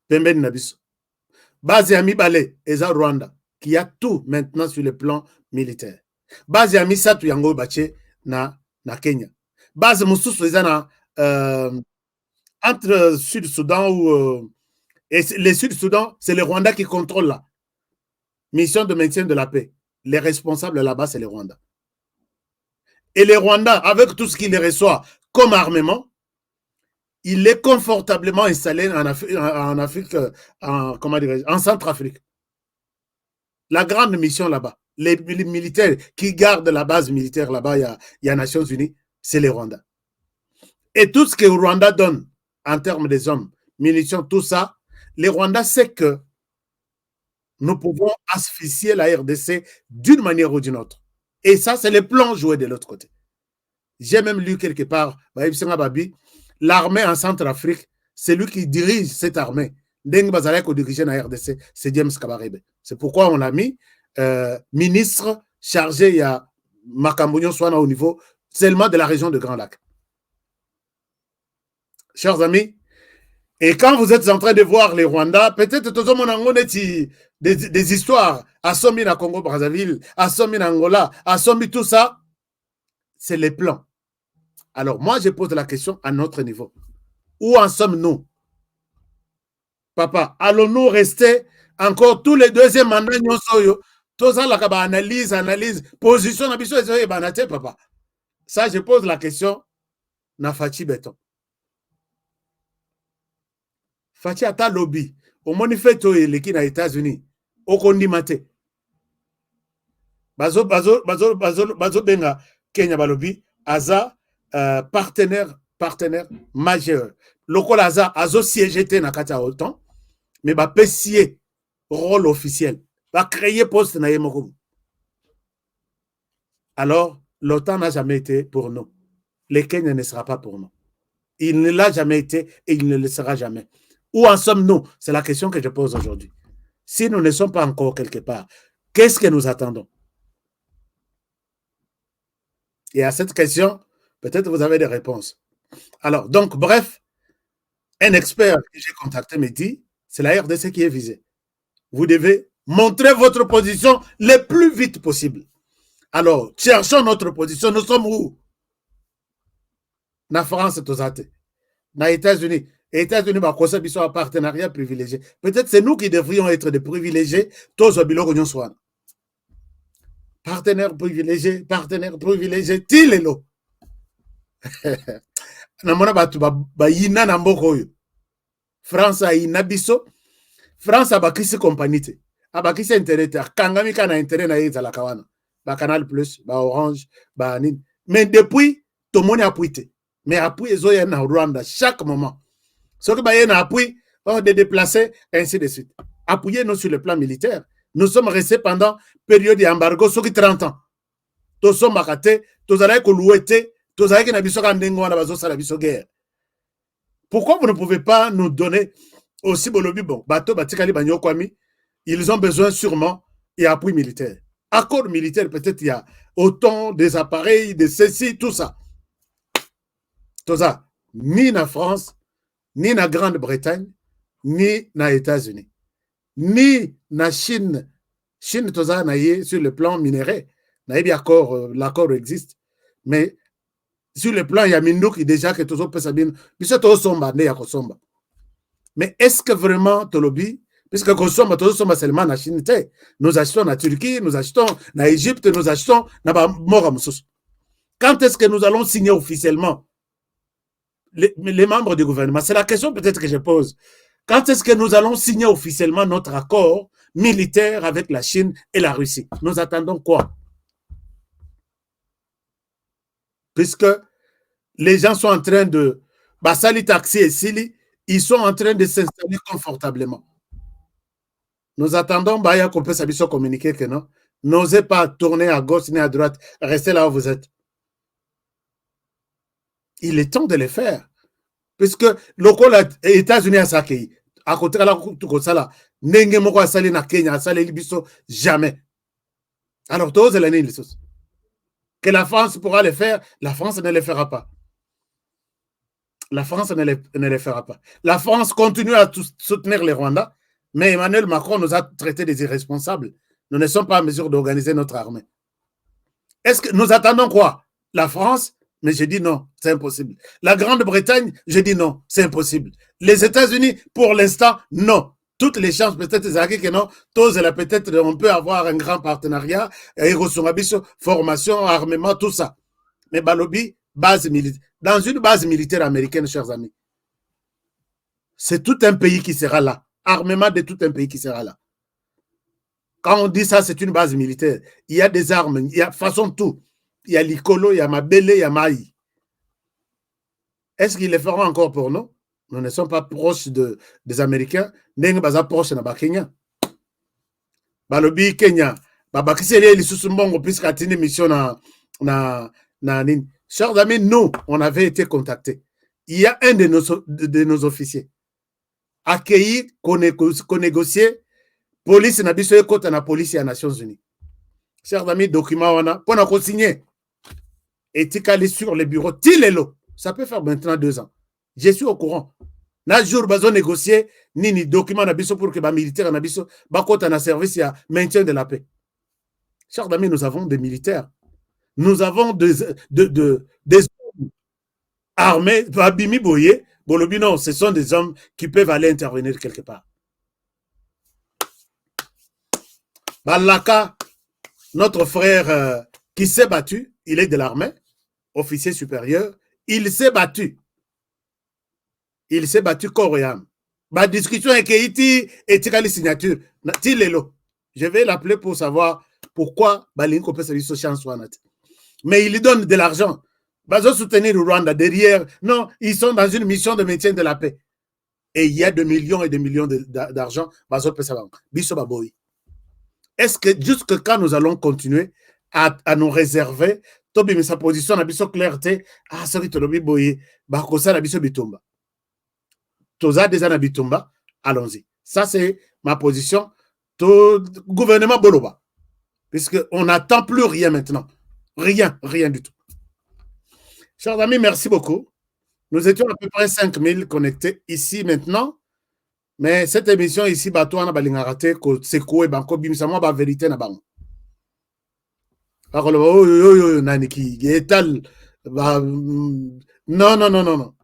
D: Pembeni Nabiso. Base ya Mibale, Eza Rwanda, qui a tout maintenant sur le plan militaire. Base ya Misatu Yango Bache na Kenya. Base Moussousou Eza na entre Sud-Soudan ou et le Sud-Soudan, c'est le Rwanda qui contrôle la mission de maintien de la paix. Les responsables là-bas, c'est les Rwandais. Et les Rwandais, avec tout ce qu'ils reçoivent comme armement, il est confortablement installé en Afrique, en Centrafrique. La grande mission là-bas, les militaires qui gardent la base militaire là-bas, il y a Nations Unies, c'est les Rwandais. Et tout ce que le Rwanda donne en termes des hommes, munitions, tout ça, les Rwandais savent que nous pouvons asphyxier la RDC d'une manière ou d'une autre. Et ça, c'est le plan joué de l'autre côté. J'ai même lu quelque part, l'armée en Centrafrique, c'est lui qui dirige cette armée. Deng Bazalek, dirigé la RDC, c'est James Kabarebe. C'est pourquoi on a mis ministre chargé, il y a Makambonyo Swana au niveau seulement de la région de Grand Lac. Chers amis, et quand vous êtes en train de voir les Rwandais, peut-être tout le monde a des histoires. Assomi na Congo Brazzaville, Assomi na Angola, Assomi tout ça, c'est les plans. Alors moi, je pose la question à notre niveau. Où en sommes-nous? Papa, allons-nous rester encore tous les deuxièmes mandats? Tout ça, la analyse, position, papa. Ça, je pose la question na Fachi Beton. Fachi ata lobby. Au manifesto qui na États-Unis. Au kondimate. Bazo benga Kenya balobi. Aza partenaire majeur. Lokola azo siégé na kata autant. Mais ba pesier rôle officiel. Va créer poste na yemoko. Alors, l'OTAN n'a jamais été pour nous. Le Kenya ne sera pas pour nous. Il ne l'a jamais été et il ne le sera jamais. Où en sommes-nous? C'est la question que je pose aujourd'hui. Si nous ne sommes pas encore quelque part, qu'est-ce que nous attendons? Et à cette question, peut-être vous avez des réponses. Alors, donc, bref, un expert que j'ai contacté me dit, c'est la RDC qui est visée. Vous devez montrer votre position le plus vite possible. Alors, cherchons notre position. Nous sommes où? Na France, Tozate. Na États-Unis. États-Unis, c'est un partenariat privilégié. Peut-être c'est nous qui devrions être des privilégiés. Partenaire privilégié, Tilelo. France a inabiso. France a bakisi compagnie. A bakisi intérêt. Kangami kana intérêt na yeza la kawana. Ba Canal Plus, ba Orange, ba Nin. Mais depuis, tout le monde a appuyé. Mais appuyé, ils ont en Rwanda chaque moment. Ce qui est un appui, on de déplacer, ainsi de suite. Appuyez-nous sur le plan militaire. Nous sommes restés pendant période d'embargo, sur 30 ans. Nous sommes ratés, nous avons loué, nous avons guerre. Pourquoi vous ne pouvez pas nous donner aussi bon, bateau, ils ont besoin sûrement d'appui militaire. Accord militaire, peut-être il y a autant des appareils, de ceci, tout ça. Tout ça, ni en France, ni na Grande-Bretagne, ni na États-Unis, ni na Chine. Chine, toza na ye sur le plan minéré. Na ye accord, l'accord existe. Mais sur le plan, il y a Mindou qui déjà que tozo peut s'abîmer. Puis c'est tozo somba, ne ya kosomba. Mais est-ce que vraiment Tolobi, puisque kosomba, tozo somba seulement na Chine, nous achetons na Turquie, nous achetons na Égypte, nous achetons na Mora Moussous. Quand est-ce que nous allons signer officiellement les membres du gouvernement? C'est la question peut-être que je pose. Quand est-ce que nous allons signer officiellement notre accord militaire avec la Chine et la Russie? Nous attendons quoi? Puisque les gens sont en train de... Basali Taxi et Sili, ils sont en train de s'installer confortablement. Nous attendons Baya qu'on puisse communiquer que non. N'osez pas tourner à gauche ni à droite. Restez là où vous êtes. Il est temps de le faire. Puisque les États-Unis a saqué. À côté de la tout ça là, Nenge moko asali na Kenya, asali libiso jamais. Alors, tous les années, que la France pourra le faire, la France ne le fera pas. La France ne le fera pas. La France continue à soutenir les Rwandais, mais Emmanuel Macron nous a traités des irresponsables. Nous ne sommes pas en mesure d'organiser notre armée. Est-ce que nous attendons quoi? La France? Mais je dis non, c'est impossible. La Grande-Bretagne? Je dis non, c'est impossible. Les États-Unis, pour l'instant, non. Toutes les chances, peut-être, que non, peut-être, on peut avoir un grand partenariat, formation, armement, tout ça. Mais Balobi, base militaire. Dans une base militaire américaine, chers amis, c'est tout un pays qui sera là. Armement de tout un pays qui sera là. Quand on dit ça, c'est une base militaire. Il y a des armes, il y a façon tout. Il y a l'Ikolo, il y a Mabele, il y a Maï. Est-ce qu'ils le feront encore pour nous? Nous ne sommes pas proches des Américains. Nous ne sommes pas proches de Kenya. Balobi, Kenya. Babakisele, les sous-mbongo, puisqu'il y a une mission chers amis, nous, on avait été contactés. Il y a un de nos officiers accueilli, qu'on négociait, police na biso ekota na police des Nations Unies. Chers amis, document on a, pour nous signer. Éthiquement sur le bureau, tilelo. Ça peut faire maintenant 2 ans. Je suis au courant. Na jour bazo négocier ni document na biso pour que les militaires na biso bakota na service ya maintien de la paix. Chers amis, nous avons des militaires. Nous avons des hommes armés, Abimi Boye, Bolobi, non, ce sont des hommes qui peuvent aller intervenir quelque part. Balaka, notre frère qui s'est battu, il est de l'armée, officier supérieur, il s'est battu. Il s'est battu corps et âme. Ma discussion avec Haïti et Tikali signature. Je vais l'appeler pour savoir pourquoi Balinko peut se chance. Mais il lui donne de l'argent. Bazo soutenir le Rwanda derrière. Non, ils sont dans une mission de maintien de la paix. Et il y a des millions et des millions d'argent. Bazo peut savoir. Biso Baboy. Est-ce que jusque quand nous allons continuer à nous réserver, Tobi mais sa position na biso clarté, ah ça qui Tobi Boye, Bakosa na biso bitumba. Toza déjà na bitumba, allons-y. Ça c'est ma position. Tout gouvernement Boloba. Puisqu'on n'attend plus rien maintenant. Rien du tout. Chers amis, merci beaucoup. Nous étions à peu près 5000 connectés ici maintenant. Mais cette émission ici, bateau na balingarate, c'est quoi, banco bimsamo ba vérité na bango. Alors, naniki, étal, non.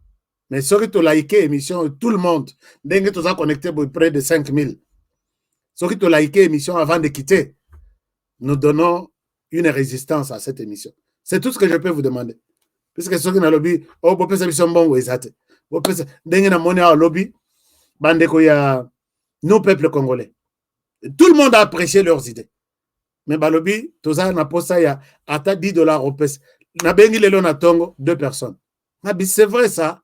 D: Mais ceux qui ont liké l'émission, tout le monde, dès que tu as connecté près de 5000. Ceux qui ont liké l'émission avant de quitter, nous donnons une résistance à cette émission. C'est tout ce que je peux vous demander. Puisque ceux qui ont lobby, oh, vous pouvez faire bon, vous êtes. Vous pouvez faire un lobby, bandeko ya nous, peuple congolais. Tout le monde a apprécié leurs idées. Mais balobi, tout ça, na posa ya ata $10 au pes. Na bengi lelo na tongo, 2 personnes. C'est vrai ça.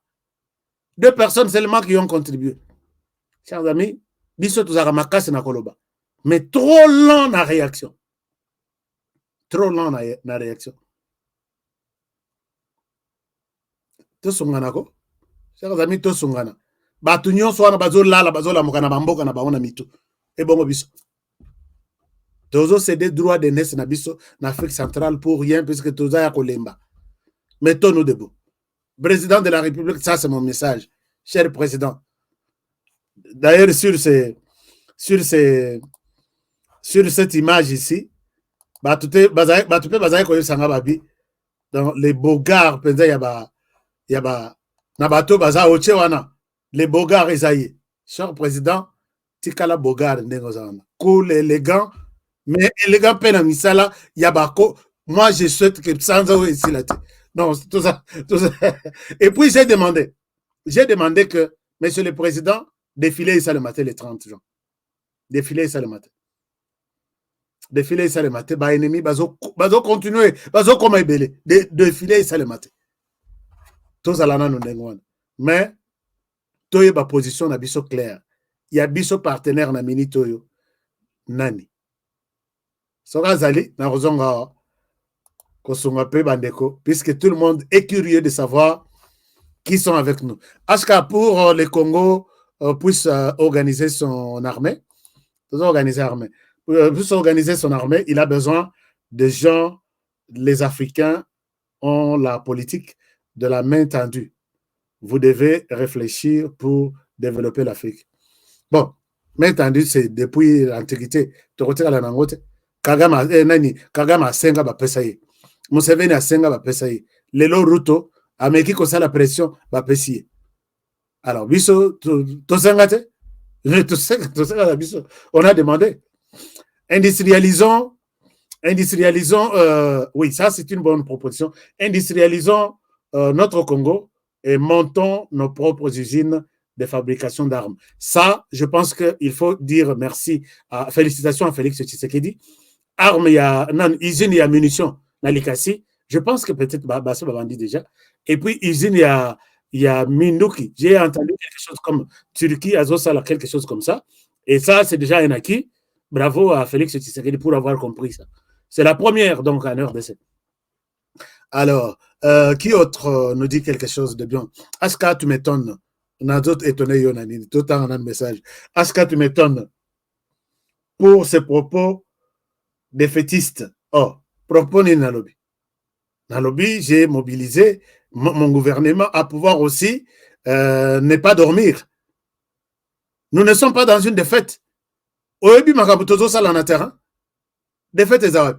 D: 2 personnes seulement qui ont contribué. Chers amis, biso tout ça makasi na koloba. Mais trop lent na réaction. Trop lent na réaction. To sungana ko. Chers amis, to sungana. Batu nyonso wana bazolala bazolamuka na bamboka na baona mitu. Et bongo biso. Tozo c'est des droits de naissance na biso na Afrique centrale pour rien puisque toza ya kolemba. Mettons-nous debout. Président de la République, ça c'est mon message. Cher président. D'ailleurs sur cette image ici, batute bazaye ko sanga babi dans les bogards penza yaba na bato baza oche wana les bogards esaye. Cher président, tikala bogard ndengozana. Cool, élégant, mais élégant pena misala yabako. Moi je souhaite que sans ici là. Non, tout ça. Et puis j'ai demandé que monsieur le président défilez ça le matin le 30 juin. Défilez ça le matin. Ba ennemi bazo continuer, bazo comme ebele. Défilez ça le matin. Tout ça là non ndengwana. Mais toye ba position na biso claire. Il y a biso partenaire na mini toyo nani. Soka zali na rozonga kosunga pe bandeko puisque tout le monde est curieux de savoir qui sont avec nous. Aska pour le Congo puisse organiser son armée. Puisse organiser son armée, il a besoin des gens, les Africains ont la politique de la main tendue. Vous devez réfléchir pour développer l'Afrique. Bon, main tendue, c'est depuis l'Antiquité. Kagame a senga ba pesa ye. Museveni a senga ba pesa ye. Lelo Ruto a meki ko la pression ba pesa ye. Alors, biso, to senga te? On a demandé. Industrialisons, oui, ça c'est une bonne proposition. Industrialisons notre Congo et montons nos propres usines de fabrication d'armes. Ça, je pense qu'il faut dire merci, félicitations à Félix Tshisekedi. Armes, il y a usine, il y a munitions, Nalikasi. Je pense que peut-être Basso Babandi déjà. Et puis, usine, il y a Minduki. J'ai entendu quelque chose comme Turquie, Azosala, quelque chose comme ça. Et ça, c'est déjà un acquis. Bravo à Félix Tshisekedi pour avoir compris ça. C'est la première, donc, en RDC. Alors, qui autre nous dit quelque chose de bien? Aska, tu m'étonnes. On a d'autres étonnés, Yonani. Tout le temps, on a un message. Aska, tu m'étonnes. Pour ces propos défaitistes. Oh, propos ni Nalobi. Nalobi, j'ai mobilisé mon gouvernement à pouvoir aussi ne pas dormir. Nous ne sommes pas dans une défaite. Oyebi makabutozo sala na terrain. Défaite ezaweb.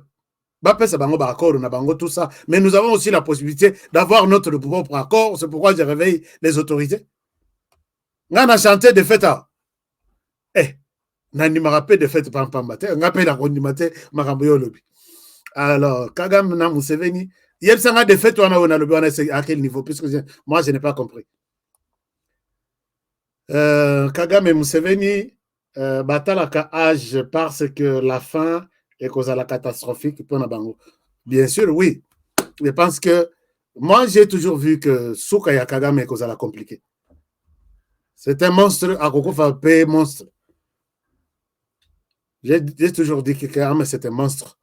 D: Bapesa bango ba accord na bango tout ça, mais nous avons aussi la possibilité d'avoir notre propre accord, c'est pourquoi je réveille les autorités. Ngana chanté défaite. Eh, nani me rappelle défaite pam pam matin, ngapé la kondimate makambo yo lobi. Alors, Kagame na Museveni, yel sanga défaite wana wana lobi wana à quel niveau puisque moi je n'ai pas compris. Kagame et Museveni batalaka âge parce que la fin est causale catastrophique pour Nabango. Bien sûr, oui. Je pense que moi, j'ai toujours vu que Souka ya Kagame est causale compliqué. C'est un monstre, à Koko Fapé, monstre. J'ai toujours dit que Kagame c'est un monstre.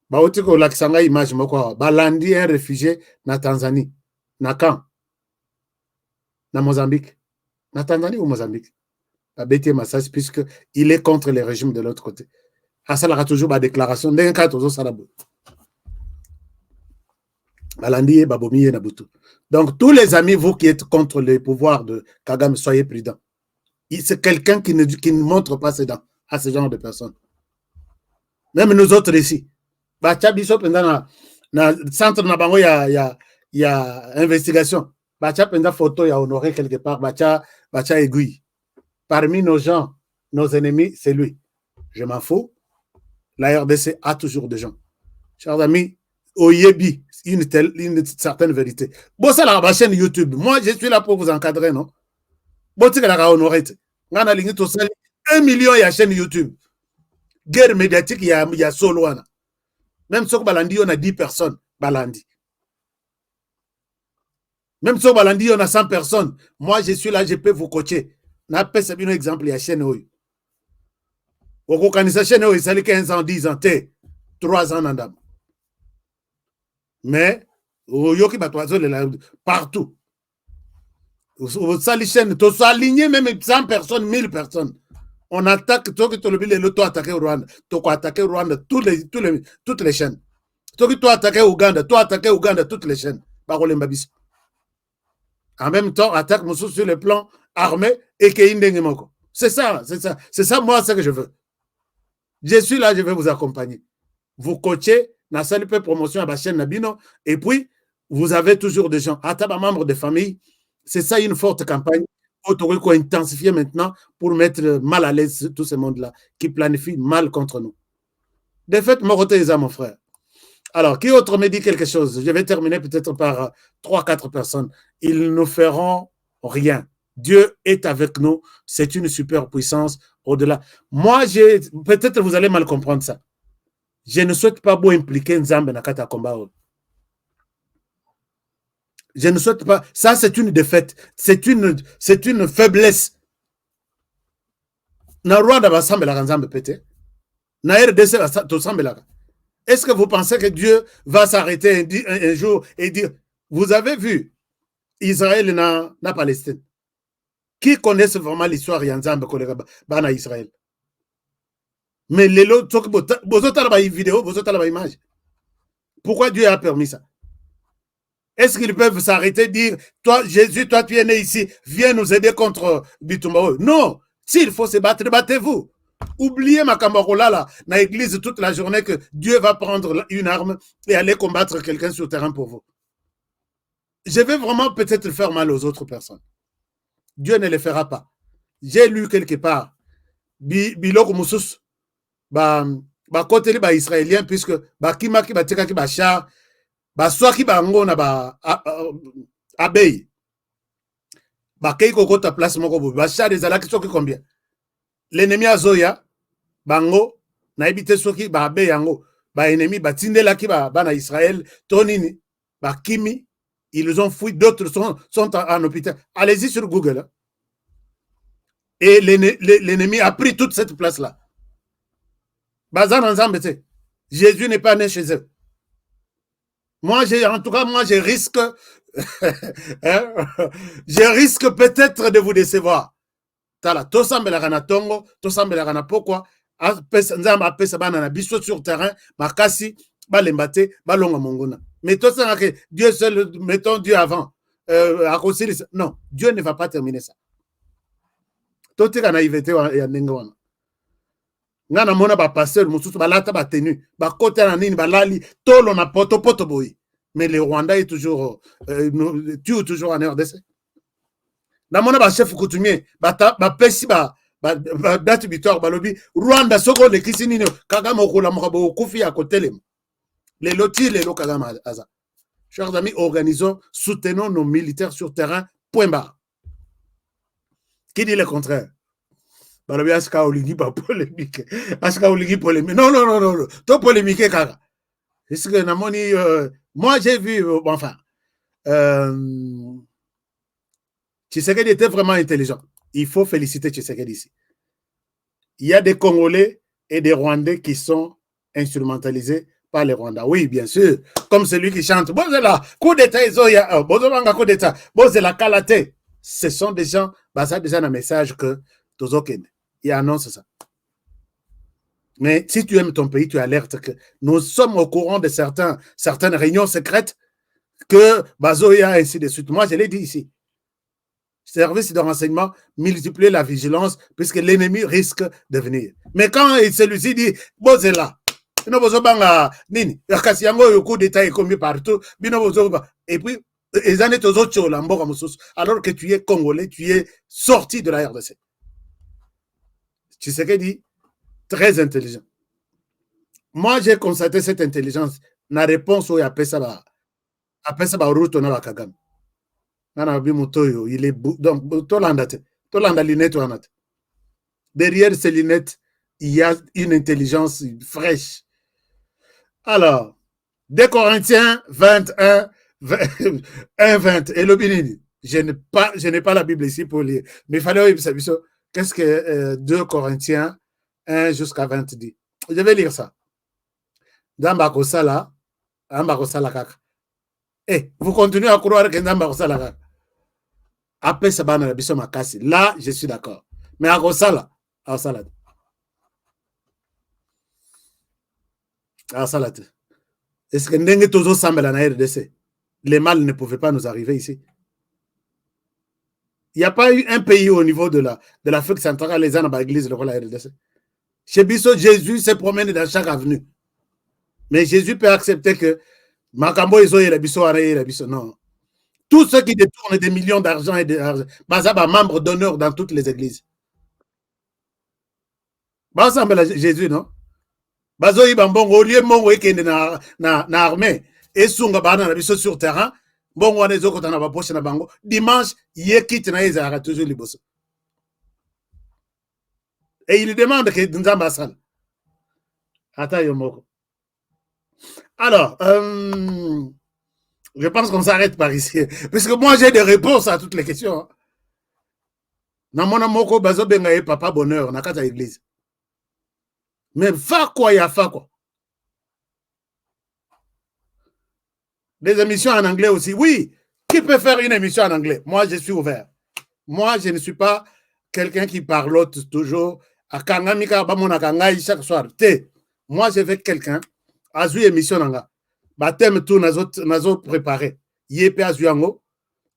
D: Baotiko Laksanga image moko balandi un réfugié na Tanzanie, na Caen, na Mozambique. Na Tanzanie ou Mozambique? À Bété Massage, puisqu'il est contre les régimes de l'autre côté. À ça, il y a toujours ma déclaration d'un cas, toujours ça. Donc, tous les amis, vous qui êtes contre les pouvoirs de Kagame, soyez prudents. C'est quelqu'un qui ne montre pas ses dents à ce genre de personnes. Même nous autres ici. Dans le centre Nabango, il y a investigation. Il y a photo, il y a honoré quelque part, il y a aiguille. Parmi nos gens, nos ennemis, c'est lui. Je m'en fous. La RDC a toujours des gens. Chers amis, Oyebi, une certaine vérité. Bon, c'est la chaîne YouTube. Moi, je suis là pour vous encadrer, non? Bon, tu as honoré. On a 1 million, il y a chaîne YouTube. Guerre médiatique, il y a solo. Même si Balandi, on a 10 personnes. Balandi. Même si Balandi, on a 100 personnes. Moi, je suis là, je peux vous coacher. N'appelle ça un exemple, il y a chaîne OU. Au Kokanisa chaîne OU, ça 15 ans, 10 ans, 3 ans, n'andam. Mais, au Yoki Batoazo, partout. Au Sali chaîne, tu sois aligné même 100 personnes, 1000 personnes. On attaque, toi qui tu le attaquer au Rwanda, tu as attaqué au Rwanda, toutes les chaînes. Toi qui tu as attaqué Ouganda, toutes les chaînes. En même temps, attaque Moussou sur le plan armé et que c'est ça, moi, ce que je veux. Je suis là, je vais vous accompagner. Vous coachez, na salle promotion à la chaîne Nabino, et puis, vous avez toujours des gens, à table membres de famille. C'est ça une forte campagne. Il faut intensifier maintenant pour mettre mal à l'aise tout ce monde-là qui planifie mal contre nous. De fait, mon frère. Alors, qui autre me dit quelque chose? Je vais terminer peut-être par 3-4 personnes. Ils ne feront rien. Dieu est avec nous. C'est une super puissance au-delà. Moi, peut-être vous allez mal comprendre ça. Je ne souhaite pas vous impliquer Nzambe na kata combat. Je ne souhaite pas. Ça, c'est une défaite. C'est une faiblesse. Na Rwanda basambela Nzambe pété. Na RDC to sambela. Est-ce que vous pensez que Dieu va s'arrêter un jour et dire, vous avez vu Israël na Palestine? Qui connaît vraiment l'histoire Yanzambe Bana Israël? Mais les autres, vous avez une vidéo, vous avez une image. Pourquoi Dieu a permis ça? Est-ce qu'ils peuvent s'arrêter et dire, toi, Jésus, toi, tu es né ici, viens nous aider contre Bitumba? Non. S'il faut se battre, battez-vous. Oubliez ma Kambarola là, dans l'église toute la journée que Dieu va prendre une arme et aller combattre quelqu'un sur le terrain pour vous. Je vais vraiment peut-être faire mal aux autres personnes. Dieu ne le fera pas. J'ai lu quelque part, Biloko Moussous, côté les Israéliens, puisque Kimaki Batikaki Bachar, soit qui bango na abeille. Bakei kokota place moko Bachar des alaki soki combien? L'ennemi a Zoya, bango, na ebite soki abeille yango, ennemi batindelaki na Israël, tonini, Kimi, ils ont fui, d'autres sont en hôpital. Allez-y sur Google. Hein. Et l'ennemi a pris toute cette place-là. Bazan ensemble, Jésus n'est pas né chez eux. En tout cas, je risque, hein, je risque peut-être de vous décevoir. Tala, tosambela na tongo, tosambela na pokwa, nzamba apesa bana na biso sur terrain, makasi, balembate, balonga mongona. Mais tout ça, Dieu seul, mettons Dieu avant. Non, Dieu ne va pas terminer ça. Tout est en naïveté et en nengoana. Ngana mona ba pasteur mususu balata ba tenu ba kota na nini balali tolo na poto boy. Mais le Rwanda est toujours tue toujours en RDC. Na mona ba chef coutumier ba pesi ba date victoire balobi Rwanda soko le kisini no Kagame okola mokabo kufi ya kotelem. Les lotis les lo Kagame aza. Chers amis, organisons, soutenons nos militaires sur terrain. Point barre. Qui dit le contraire? Balobi aska olingi ba polémique. Aska olingi polémique. Non. To polémique kaka. Est-ce que namoni moi j'ai vu enfin Tshisekedi était vraiment intelligent. Il faut féliciter Tshisekedi ici. Il y a des Congolais et des Rwandais qui sont instrumentalisés par les Rwandais. Oui, bien sûr. Comme celui qui chante Bozela, coup d'état, Bozobanga, coup d'état, Bozela, Kalate. Ce sont des gens, ça déjà un message que Tozokende. Il annonce ça. Mais si tu aimes ton pays, tu alertes que nous sommes au courant de certaines réunions secrètes que Bazoya, ainsi de suite. Moi, je l'ai dit ici. Service de renseignement, multiplier la vigilance, puisque l'ennemi risque de venir. Mais quand celui-ci dit, Bozela, et puis, alors que tu es Congolais, tu es sorti de la RDC. Tu sais qu'il dit, très intelligent. Moi, j'ai constaté cette intelligence. La réponse au Yapesa route na Kagame. Il est donc Tolanda lunette. Derrière ces lunettes, il y a une intelligence fraîche. Alors, 2 Corinthiens 21, 20. Et l'obéni, je n'ai pas la Bible ici pour lire. Mais il fallait qu'est-ce que 2 Corinthiens 1 jusqu'à 20 dit. Je vais lire ça. Dans Bakosala, Kaka. Et vous continuez à croire que dans Bakosala Kaka. Après ça, là, je suis d'accord. Mais à Rosala, est-ce que Ndenge Tozo Sambela na RDC, les mal ne pouvaient pas nous arriver ici? Il n'y a pas eu un pays au niveau de l'Afrique centrale, les gens dans l'église, le roi de la RDC. Chez Bisso, Jésus se promène dans chaque avenue. Mais Jésus peut accepter que Makambo Iso et la Bisso, non. Tous ceux qui détournent des millions d'argent et d'argent, Bazaba, membre d'honneur dans toutes les églises. Bazamba Jésus, non? Bazoï Bambongo, au lieu de mon week-end na armée, et Sunga Bana na biso sur terrain, bon, on est au côté de la poche na bango. Dimanche, il quitte na Isara, toujours les boss. Et il demande que Nzamba Sal. Attends, Yomoko. Alors, je pense qu'on s'arrête par ici. Parce que moi, j'ai des réponses à toutes les questions. Dans mon amoko, bazo bengaye papa bonheur, na kata église. Mais fa quoi, ya fa quoi. Des émissions en anglais aussi. Oui, qui peut faire une émission en anglais? Moi, je suis ouvert. Moi, je ne suis pas quelqu'un qui parlote toujours à Kangamika, Bamona Kangai chaque soir. Moi, je veux quelqu'un à jouer émission en anglais. Baptême tout nazo préparé. Yépe azuango,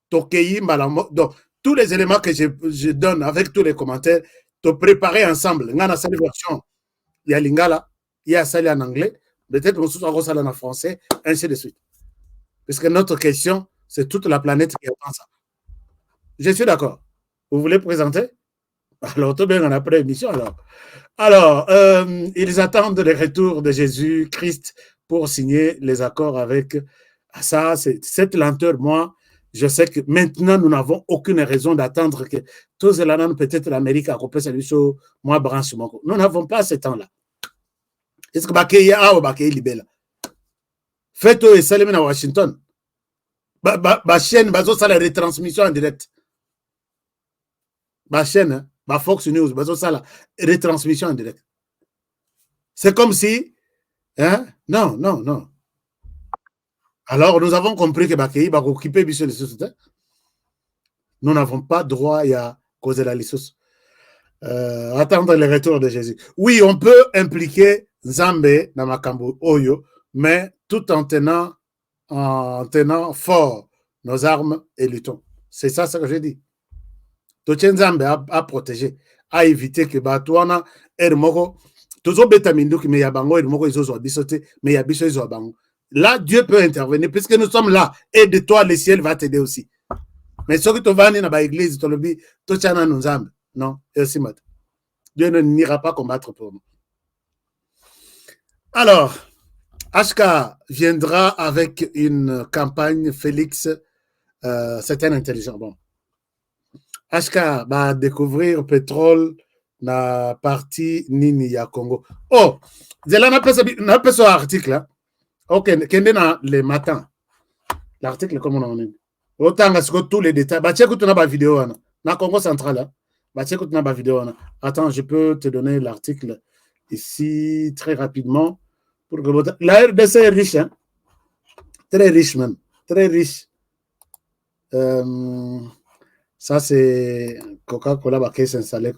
D: tokei malamo. Donc, tous les éléments que je donne avec tous les commentaires, te préparer ensemble. Ngana sali version. Il y a lingala, il y a sali en anglais. Peut-être qu'on soit sali en français, ainsi de suite. Parce que notre question, c'est toute la planète qui attend ça. Je suis d'accord. Vous voulez présenter? Alors, tout bien, on a pris l'émission alors. Alors, ils attendent le retour de Jésus-Christ pour signer les accords avec ça. Cette lenteur, moi, je sais que maintenant, nous n'avons aucune raison d'attendre que tous les langues, peut-être l'Amérique a coupé sa mission, moi, branche. Nous n'avons pas ce temps-là. Est-ce que Bakeye a ou Bakeye Libela? Faites-le et salut à Washington. Ma chaîne, ça la retransmission en direct. Ma chaîne, ma Fox News, ça la retransmission en direct. C'est comme si, hein? Non, non, non. Alors, nous avons compris que Bakeye va occuper les sociétés. Nous n'avons pas droit à causer la licence. Attendre le retour de Jésus. Oui, on peut impliquer Zambé dans Makambo Oyo, mais tout en tenant fort nos armes et luttons. C'est ça ce que je dis. Totien Zambé à protéger, à éviter que Batouana Ermoko, toujours Betamindouk, mais Yabango Ermoko, ils ont bisoté, mais Yabiso, ils ont bango. Là, Dieu peut intervenir, puisque nous sommes là, et de toi, le ciel va t'aider aussi. Mais ce que tu vas dans l'église, tu le dis, tu tiens nous Zambé. Non, Dieu ne n'ira pas combattre pour nous. Alors, HK viendra avec une campagne, Félix, c'est un intelligent. Bon. HK va découvrir pétrole dans la partie Nini ya Congo. Oh, Zela n'a pas ce article là. Ok, kende na le matin. L'article, comment on dit? Autant que tous les détails. Bah, tiens, tu n'as pas vidéo là. Na Congo central là. Bah, tiens, tu n'as pas vidéo là. Attends, je peux te donner l'article ici très rapidement. Pour que la RDC est riche, hein? Très riche même, très riche. Ça c'est Coca-Cola qui s'est installé.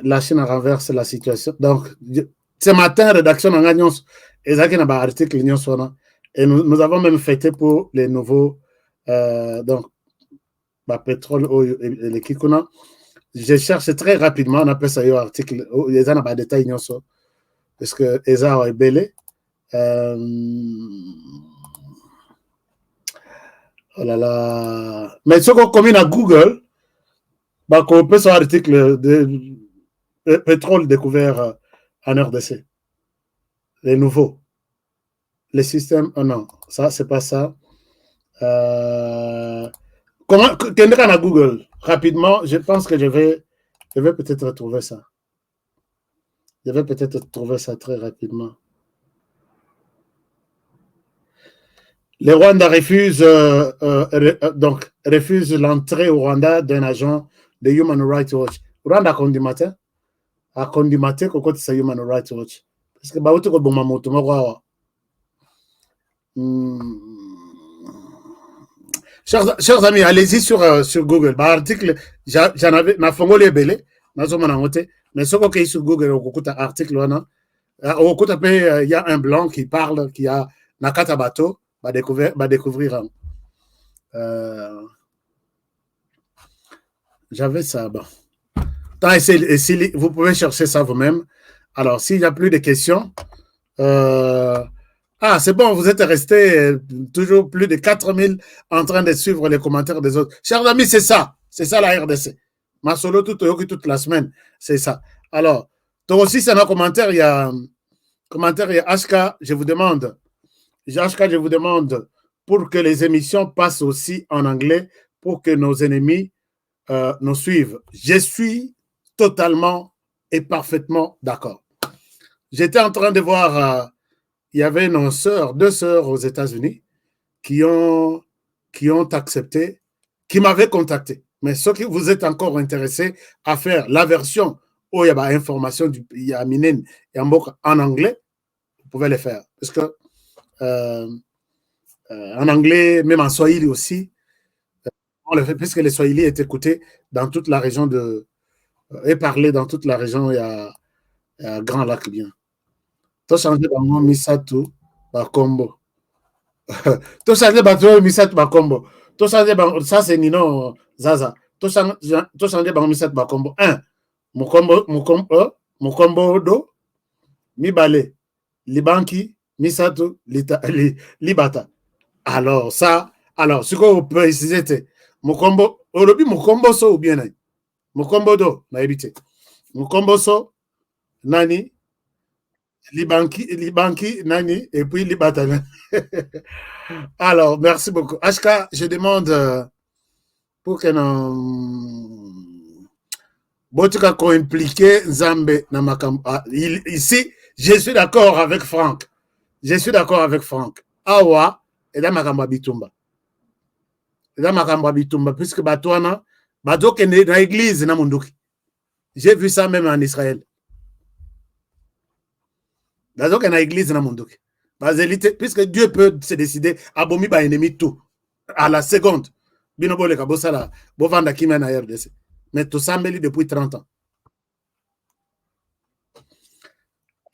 D: La Chine renverse la situation. Donc, ce matin, rédaction en gagnant, et nous avons même fêté pour les nouveaux donc, pétrole et les Kikuna. Je cherche très rapidement, on appelle ça un article, il y a des détails, parce que les gens sont belés. Oh là là. Mais ce qu'on commune à Google, on peut sur l'article de pétrole découvert en RDC. Les nouveaux. Les systèmes, oh non, ça, c'est pas ça. Comment, quelqu'un à Google, rapidement, je pense que je vais peut-être retrouver ça. Je vais peut-être trouver ça très rapidement. Le Rwanda refuse l'entrée au Rwanda d'un agent de Human Rights Watch. Rwanda a condamné que c'est Human Rights Watch. Parce que baouti ko boma moto moko. Chers amis, allez-y sur Google. Article, j'en avais, na fongo les belé, na zo manangote, mais ce qu'on sur Google, on écoute article là, on écoute il y a un blanc qui parle, qui a Nakata bateau, va découvrir. J'avais ça. Bon. Vous pouvez chercher ça vous-même. Alors, s'il n'y a plus de questions, c'est bon, vous êtes restés toujours plus de 4000 en train de suivre les commentaires des autres. Chers amis, c'est ça la RDC. Ma solo toute la semaine, c'est ça. Alors, toi aussi, c'est un commentaire, il y a HK, je vous demande, pour que les émissions passent aussi en anglais, pour que nos ennemis nous suivent. Je suis totalement et parfaitement d'accord. J'étais en train de voir, il y avait deux sœurs aux États-Unis qui ont accepté, qui m'avaient contacté. Mais ceux qui vous êtes encore intéressés à faire la version où il y a information il y a Minen et en anglais, vous pouvez le faire. Parce que en anglais, même en Swahili aussi, on le fait puisque les Swahili est écouté dans toute la région et parlé dans toute la région Grand Lac bien. To changer bango misatu ba combo. To changer bato misatu ba combo. To changer bango ça c'est Nino Zaza. To changer bango misatu ba combo. 1 Mukombo do mibale libanki misatu libata. Alors ça ce qu'on peut préciser Mukombo olobi Mukombo so ou bien nani. Mukombo do na ebite. Mukombo so nani libanki nani et puis libata. Alors merci beaucoup. HK, je demande pour que Botuka ko impliqué Nzambe na makambo. Ici, je suis d'accord avec Franck. Je suis d'accord avec Franck. Awa et dans makambo bitumba. Dans makambo bitumba puisque batwana badoke na église na munduki. J'ai vu ça même en Israël. Badoke na église na munduki. Bazélite puisque Dieu peut se décider abomi ba ennemi tout à la seconde. Binobole ka bosala bovanda kimia na RDC. Mais tout ça depuis 30 ans.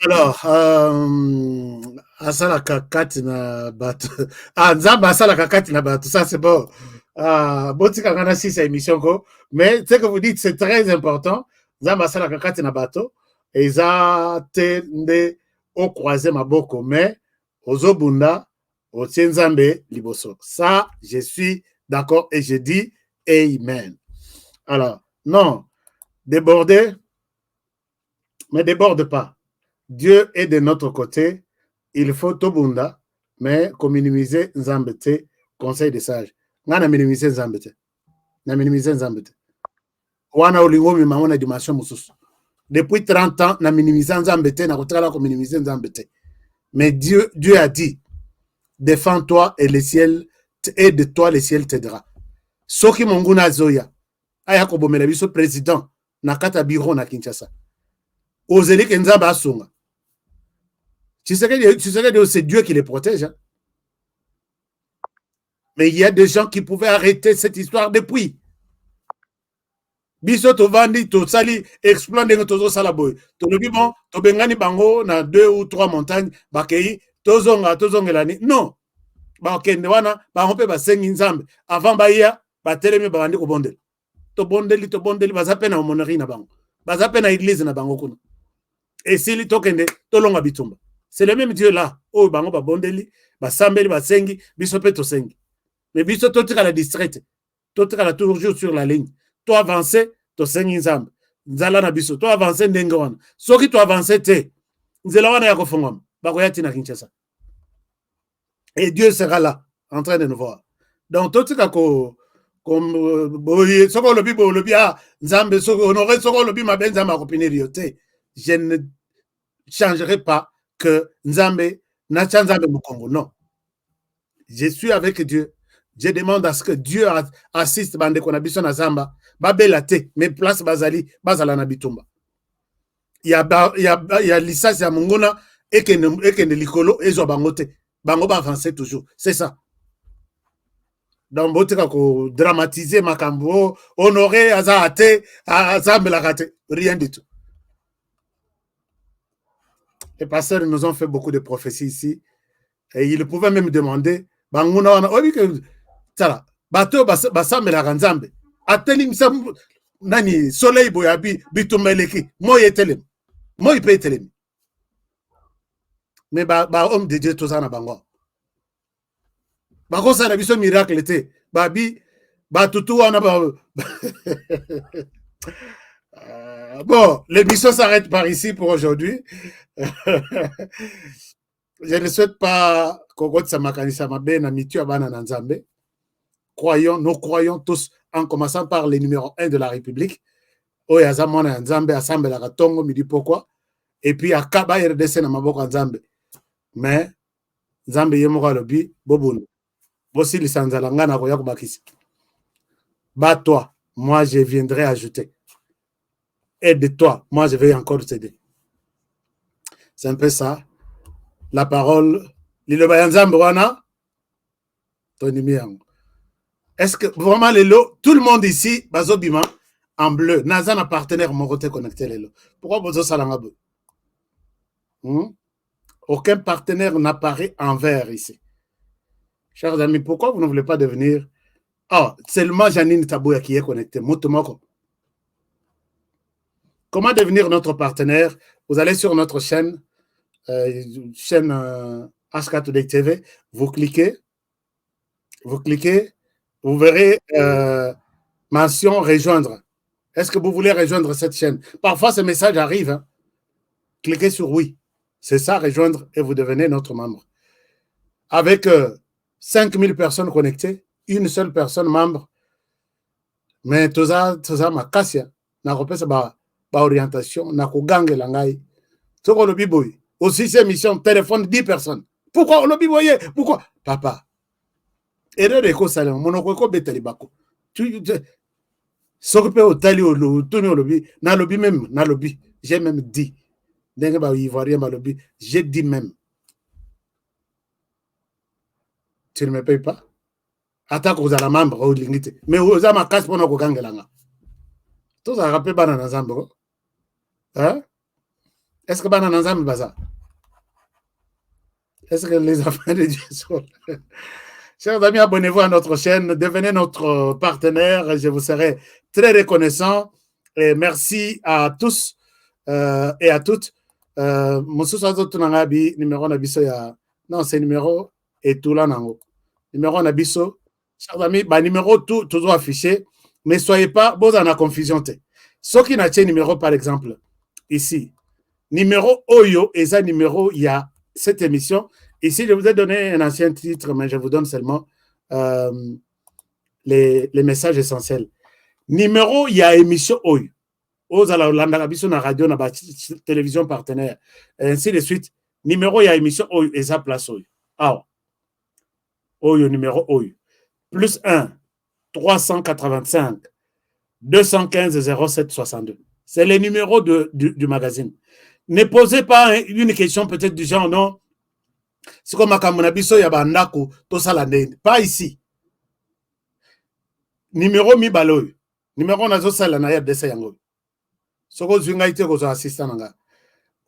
D: Alors, asala kakati na bato. Nzamba asala kakati na bato. Ça, c'est bon. Botika ngana si sa émission ko. Mais ce que vous dites, c'est très important. Nzamba asala kakati na bato. Et ça, tende au croisé maboko. Mais, ozobunda, o tienzambe liboso. Ça, je suis d'accord et je dis Amen. Alors, non, déborder, mais déborde pas. Dieu est de notre côté. Il faut tobunda, mais comme minimiser Nzambete, conseil des sages. Ngana minimiser Nzambete. Na minimiser Nzambete. Wana olingomi mamona dimension mususu. Depuis 30 ans, na minimiser Nzambete, na kotala ko minimiser Nzambete. Mais Dieu a dit, défends-toi et le ciel, aide-toi, le ciel t'aidera. Soki monguna zoya. Aya kobomela biso président na kata biro na Kinshasa. Ozeli Nzamba asunga. Tu sais que c'est Dieu qui les protège. Hein? Mais il y a des gens qui pouvaient arrêter cette histoire depuis. Biso to vandi to sali exploit de tozo salaboy. To lobi bon to bengani bango na 2 ou 3 montagnes bakei tozongelani. Non. Ba okende wana ba rompe ba sengi Nzambe avant ba ya ba telemi ba bandi ko bondela. To bondeli bazape na monari na bango bazape na église na bango kuna et s'il tokende tolonga bitumba c'est le même Dieu là oh bango ba bondeli basambeli basengi biso pe to sengi mais biso totika la distraite totika la toujours sur la ligne to avancer to sengi Nzambe nzala na biso to avancer ndenge wana soki to avancer te nzela wana ya kofongama bakoyati na Kinshasa et Dieu sera là en train de nous voir donc totika ko comme soko lobi bo lobi Nzambe soko honoré soko lobi mabenza ma copinérioté je ne changerai pas que Nzambe na Nzambe mu Congo non je suis avec Dieu je demande à ce que Dieu assiste bande ko na biso na Zamba babela te mais place bazali bazala na bitumba il y a licence ya mongona ekende likolo ezo bango te bango ba avancer toujours c'est ça. Donc, botika ko dramatiser makambo, honorer azate, azambe la kate, rien du tout. Les pasteurs nous ont fait beaucoup de prophéties ici, et ils pouvaient même demander, banguna wana, obi que, tala, bateau basambe la Nzambe, ateli msam, nani, soleil boyabi, bitumeleki, moye telem, moye pe telem. Mais homme de Dieu, tout ça na bango. Bako ça na biso miracle te babi batutu wana ba bon l'émission s'arrête par ici pour aujourd'hui. Je ne souhaite pas kokotsa makanisa mabe na mitu abana na Nzambe. Nous croyons tous en commençant par le numéro 1 de la République oya zamona Nzambe assemble la katongo midi pourquoi et puis akaba RDC na maboko Nzambe mais Nzambe yemoko lobi bobunu. Voici les sanzalangana koya kubakisi. Bats-toi, moi je viendrai ajouter. Aide-toi, moi je vais encore t'aider. C'est un peu ça. La parole, liloba yanzambe wana, est-ce que vraiment tout le monde ici, bazobima, en bleu, Nazan a partenaire mon côté connecté lelo. Pourquoi bozo salanga bleu? Aucun partenaire n'apparaît en vert ici. Chers amis, pourquoi vous ne voulez pas devenir... seulement Janine Tabouya qui est connectée. Motomoko. Comment devenir notre partenaire? Vous allez sur notre chaîne, HK Today TV, vous cliquez, vous verrez mention rejoindre. Est-ce que vous voulez rejoindre cette chaîne? Parfois, ce message arrive. Hein. Cliquez sur oui. C'est ça, rejoindre, et vous devenez notre membre. Avec 5000 personnes connectées, une seule personne membre, mais tout ça ma cassia, na repesa ba orientation, na ko gangue la ngai. Toko le biboy. Aussi ces missions téléphone 10 personnes. Pourquoi on le biboye? Pourquoi? Papa. Erreur de ko salon, monoko ko beteli bako. Tu s'occuper au tali au tourner au lobby, na lobby même, na lobby. J'ai même dit. Dengue ba ivoirien ba lobby, j'ai dit même. Tu ne me payes pas? Attaque aux la membre au limité. Mais aux ma casse pour nos gangelanga. Tout ça rappelle banana zambo. Hein? Est-ce que banana zambo baza? Est-ce que les enfants de Dieu sont là? Chers amis, abonnez-vous à notre chaîne, devenez notre partenaire, je vous serai très reconnaissant. Et merci à tous et à toutes. Moussou Sazotou Nangabi, numéro Nabiso ya. Non, c'est numéro et tout là nango. Numéro Nabiso. Chers amis, numéro toujours affiché. Mais soyez pas, vous en a confusion. Ce qui n'a pas numéro, par exemple, ici. Numéro Oyo, et ça, numéro, il y a cette émission. Ici, je vous ai donné un ancien titre, mais je vous donne seulement les messages essentiels. Numéro, il y a émission Oyo. Aux Alalanda, na radio, na télévision partenaire, et ainsi de suite. Numéro, il y a émission Oyo, et ça place Oyo. Oyo, numéro Oyo. Plus 1, 385, 215, 07, 62. C'est le numéro du magazine. Ne posez pas une question peut-être du genre, non. C'est comme Akamunabiso Yabandako, Tosalande. Pas ici. Numéro Mibaloy. Numéro Nazo Salanaya de Sayango. Soko Zungaite Gozo assistant nanga.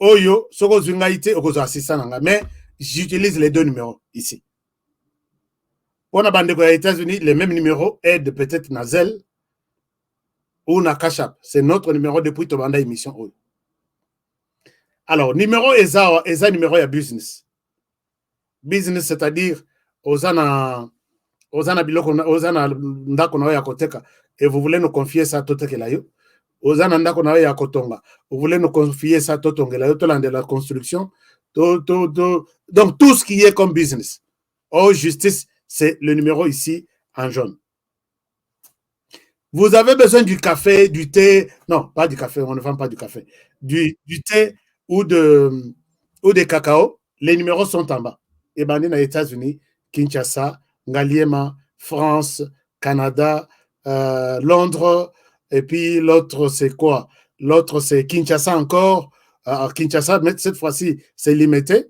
D: Oyo, Soko Zungaite Gozo assistant nanga. Mais j'utilise les deux numéros ici. Pour la bande aux États-Unis, le même numéro est de peut-être Nazel ou Nakashap. C'est notre numéro depuis Tobanda émission. Alors, numéro Eza numéro ya business. Business, c'est-à-dire, Ozana biloko, Ozana ndako na ya koteka, et vous voulez nous confier ça tout que la yo. Ozana ndako na ya kotonga, vous voulez nous confier ça tout que la yo, tout de la construction, donc tout ce qui est comme business. Oh, justice, c'est le numéro ici en jaune. Vous avez besoin du café, du thé, non, pas du café, on ne vend pas du café, du thé ou des cacao, les numéros sont en bas. Et ben, aux États-Unis, Kinshasa, Ngaliema, France, Canada, Londres, et puis l'autre c'est quoi? L'autre c'est Kinshasa encore. Kinshasa, mais cette fois-ci, c'est limité.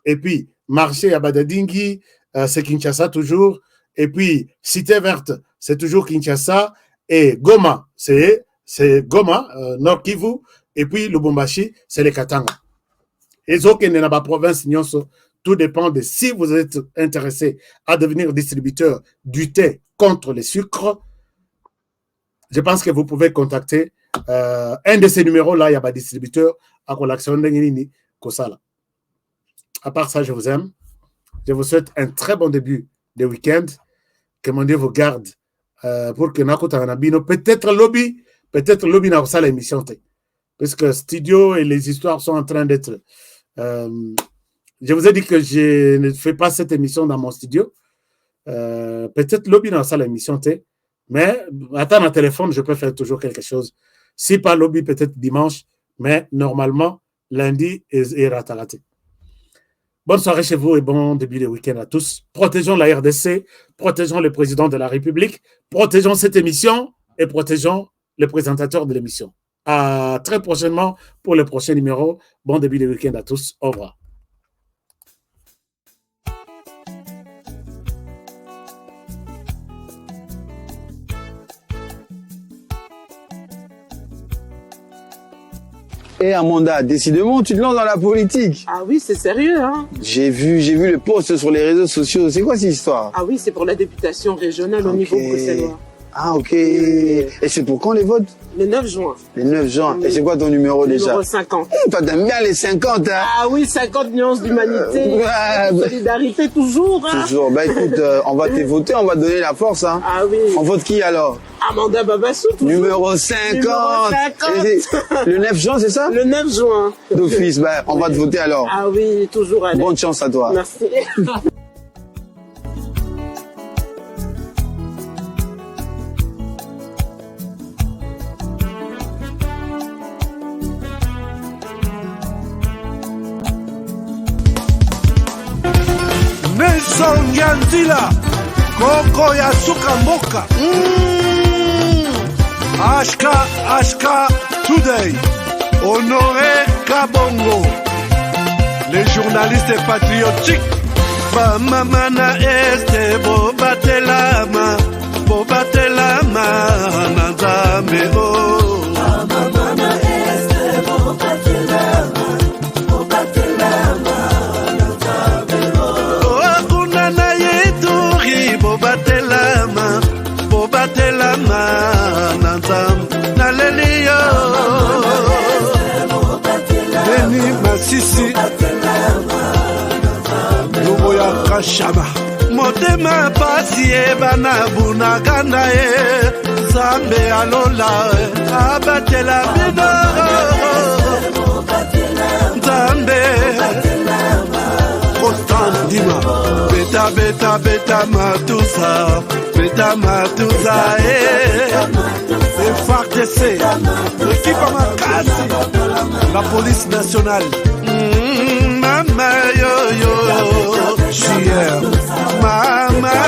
D: Et puis, marché à Badadingi, c'est Kinshasa toujours. Et puis, Cité Verte, c'est toujours Kinshasa. Et Goma, c'est Goma, Nord Kivu. Et puis, Lubumbashi, c'est les Katanga. Et Zoké n'est pas province, tout dépend de si vous êtes intéressé à devenir distributeur du thé contre les sucres. Je pense que vous pouvez contacter un de ces numéros-là. Il y a un distributeur à collection de Kosala. À part ça, je vous aime. Je vous souhaite un très bon début de week-end. Que mon Dieu vous garde pour que Nakota Anabino, peut-être lobby n'a pas l'émission. Parce que studio et les histoires sont en train d'être. Je vous ai dit que je ne fais pas cette émission dans mon studio. Peut-être lobby n'a pas l'émission. Mais attends, un téléphone, je peux faire toujours quelque chose. Si pas lobby, peut-être dimanche. Mais normalement, lundi est raté. Bonne soirée chez vous et bon début de week-end à tous. Protégeons la RDC, protégeons le président de la République, protégeons cette émission et protégeons les présentateurs de l'émission. À très prochainement pour le prochain numéro. Bon début de week-end à tous. Au revoir.
B: Et Amanda, décidément, tu te lances dans la politique.
C: Ah oui, c'est sérieux, hein.
B: J'ai vu le post sur les réseaux sociaux. C'est quoi cette histoire?
C: Ah oui, c'est pour la députation régionale au niveau bruxellois.
B: Ah, ok. Et c'est pour quand les votes?
C: Le 9 juin.
B: Le 9 juin.
C: Oui.
B: Et c'est quoi ton numéro déjà?
C: Numéro 50.
B: Toi, t'aimes bien les 50, hein?
C: Ah oui, 50 nuances d'humanité.
B: Ouais.
C: Solidarité toujours, hein.
B: Toujours. Bah écoute, on va te voter, on va te donner la force, hein.
C: Ah oui.
B: On vote qui alors?
C: Amanda Babassou, toujours.
B: Numéro 50. Et le 9 juin, c'est ça?
C: Le 9 juin.
B: D'office, bah, on va te voter alors.
C: Ah oui, toujours allez.
B: Bonne chance à toi.
C: Merci.
A: Nelson Yanzila Koko ya suka mboka Ashka Today Honoré Kabongo Les journalistes patriotiques Bamamana este Bobatelama Nanzambe oh Bamamana este Bobatelama Bobatelama Nanzam Nalelio Beni Masisi Luboya Kashama Motema pasi bana bunagana Zambe alola abatela bidoro Zambe Constant Dima Beta Matusa FARDC l'équipe à Makassi la police nationale Mama yo JR Mama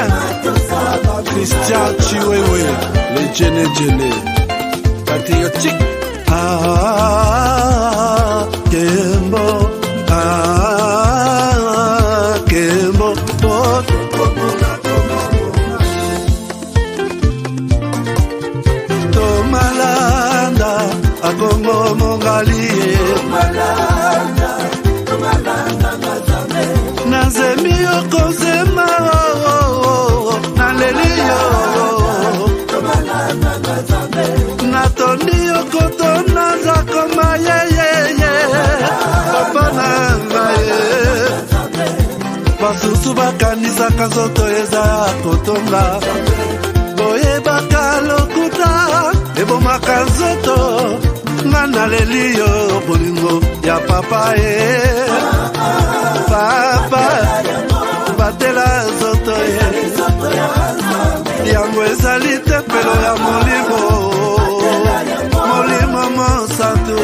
A: Christian Chiwewe les Djene patriotique Kembo Kembo Tomalanda Akongo Mongali Nazemi Okozema Nalelio Natoni Okotona Zakoma Papa Nangaye Basusu bakanisaka nzoto eza kotonga boyebaka lokuta ebomaka nzoto nga naleli yo bolingo ya papa papa batela nzoto yango ezali tempelo ya molimo mosantu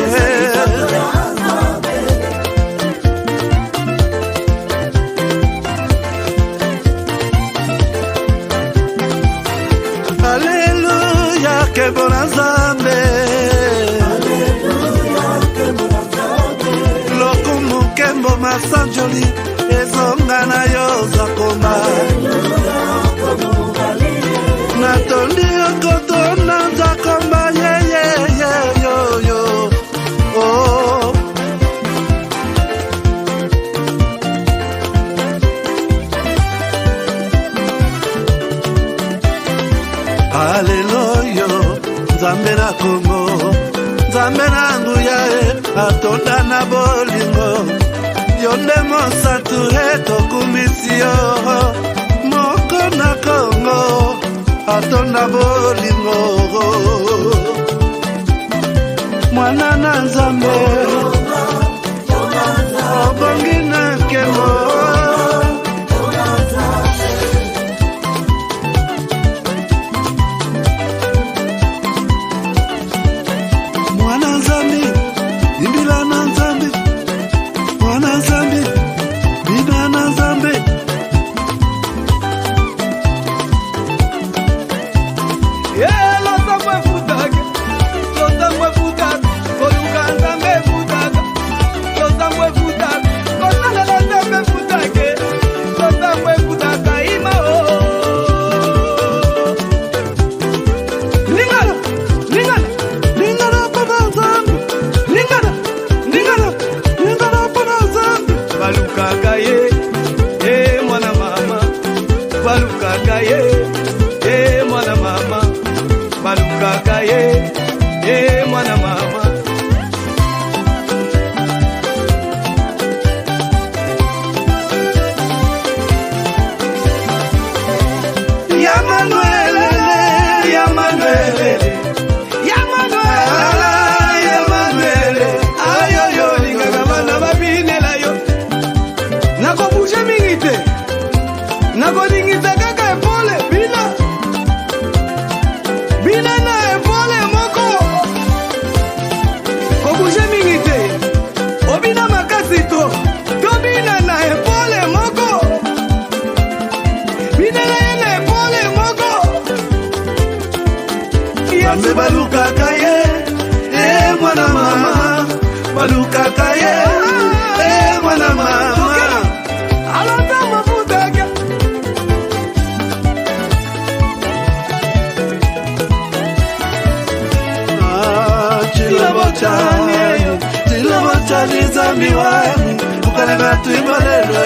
A: Alléluia, que bon ensemble. Lokumu kembo masanjoli, ezonga na yo zakoma. Natondi okoto na zakoma, yo. Oh. Alléluia, Nzambe na Congo, Nzambe na nguya atonda na bolingo, yonde mosantu tokumisi yo, moko na Congo, atonda bolingo, mwana na Nzambe, obongi na nkemo. Lota mwe futak, oluka Nzambe. balukaka ye mwana mama nakodingisa kaka epole bina na epole moko kobuje mingi te obina makasi to bina na epole moko bina na epole moko yambe balukaka ye mwana mama balukaka ye mwana mama alota mafutaka Tilabotani zambi wangu ukale batu imalelo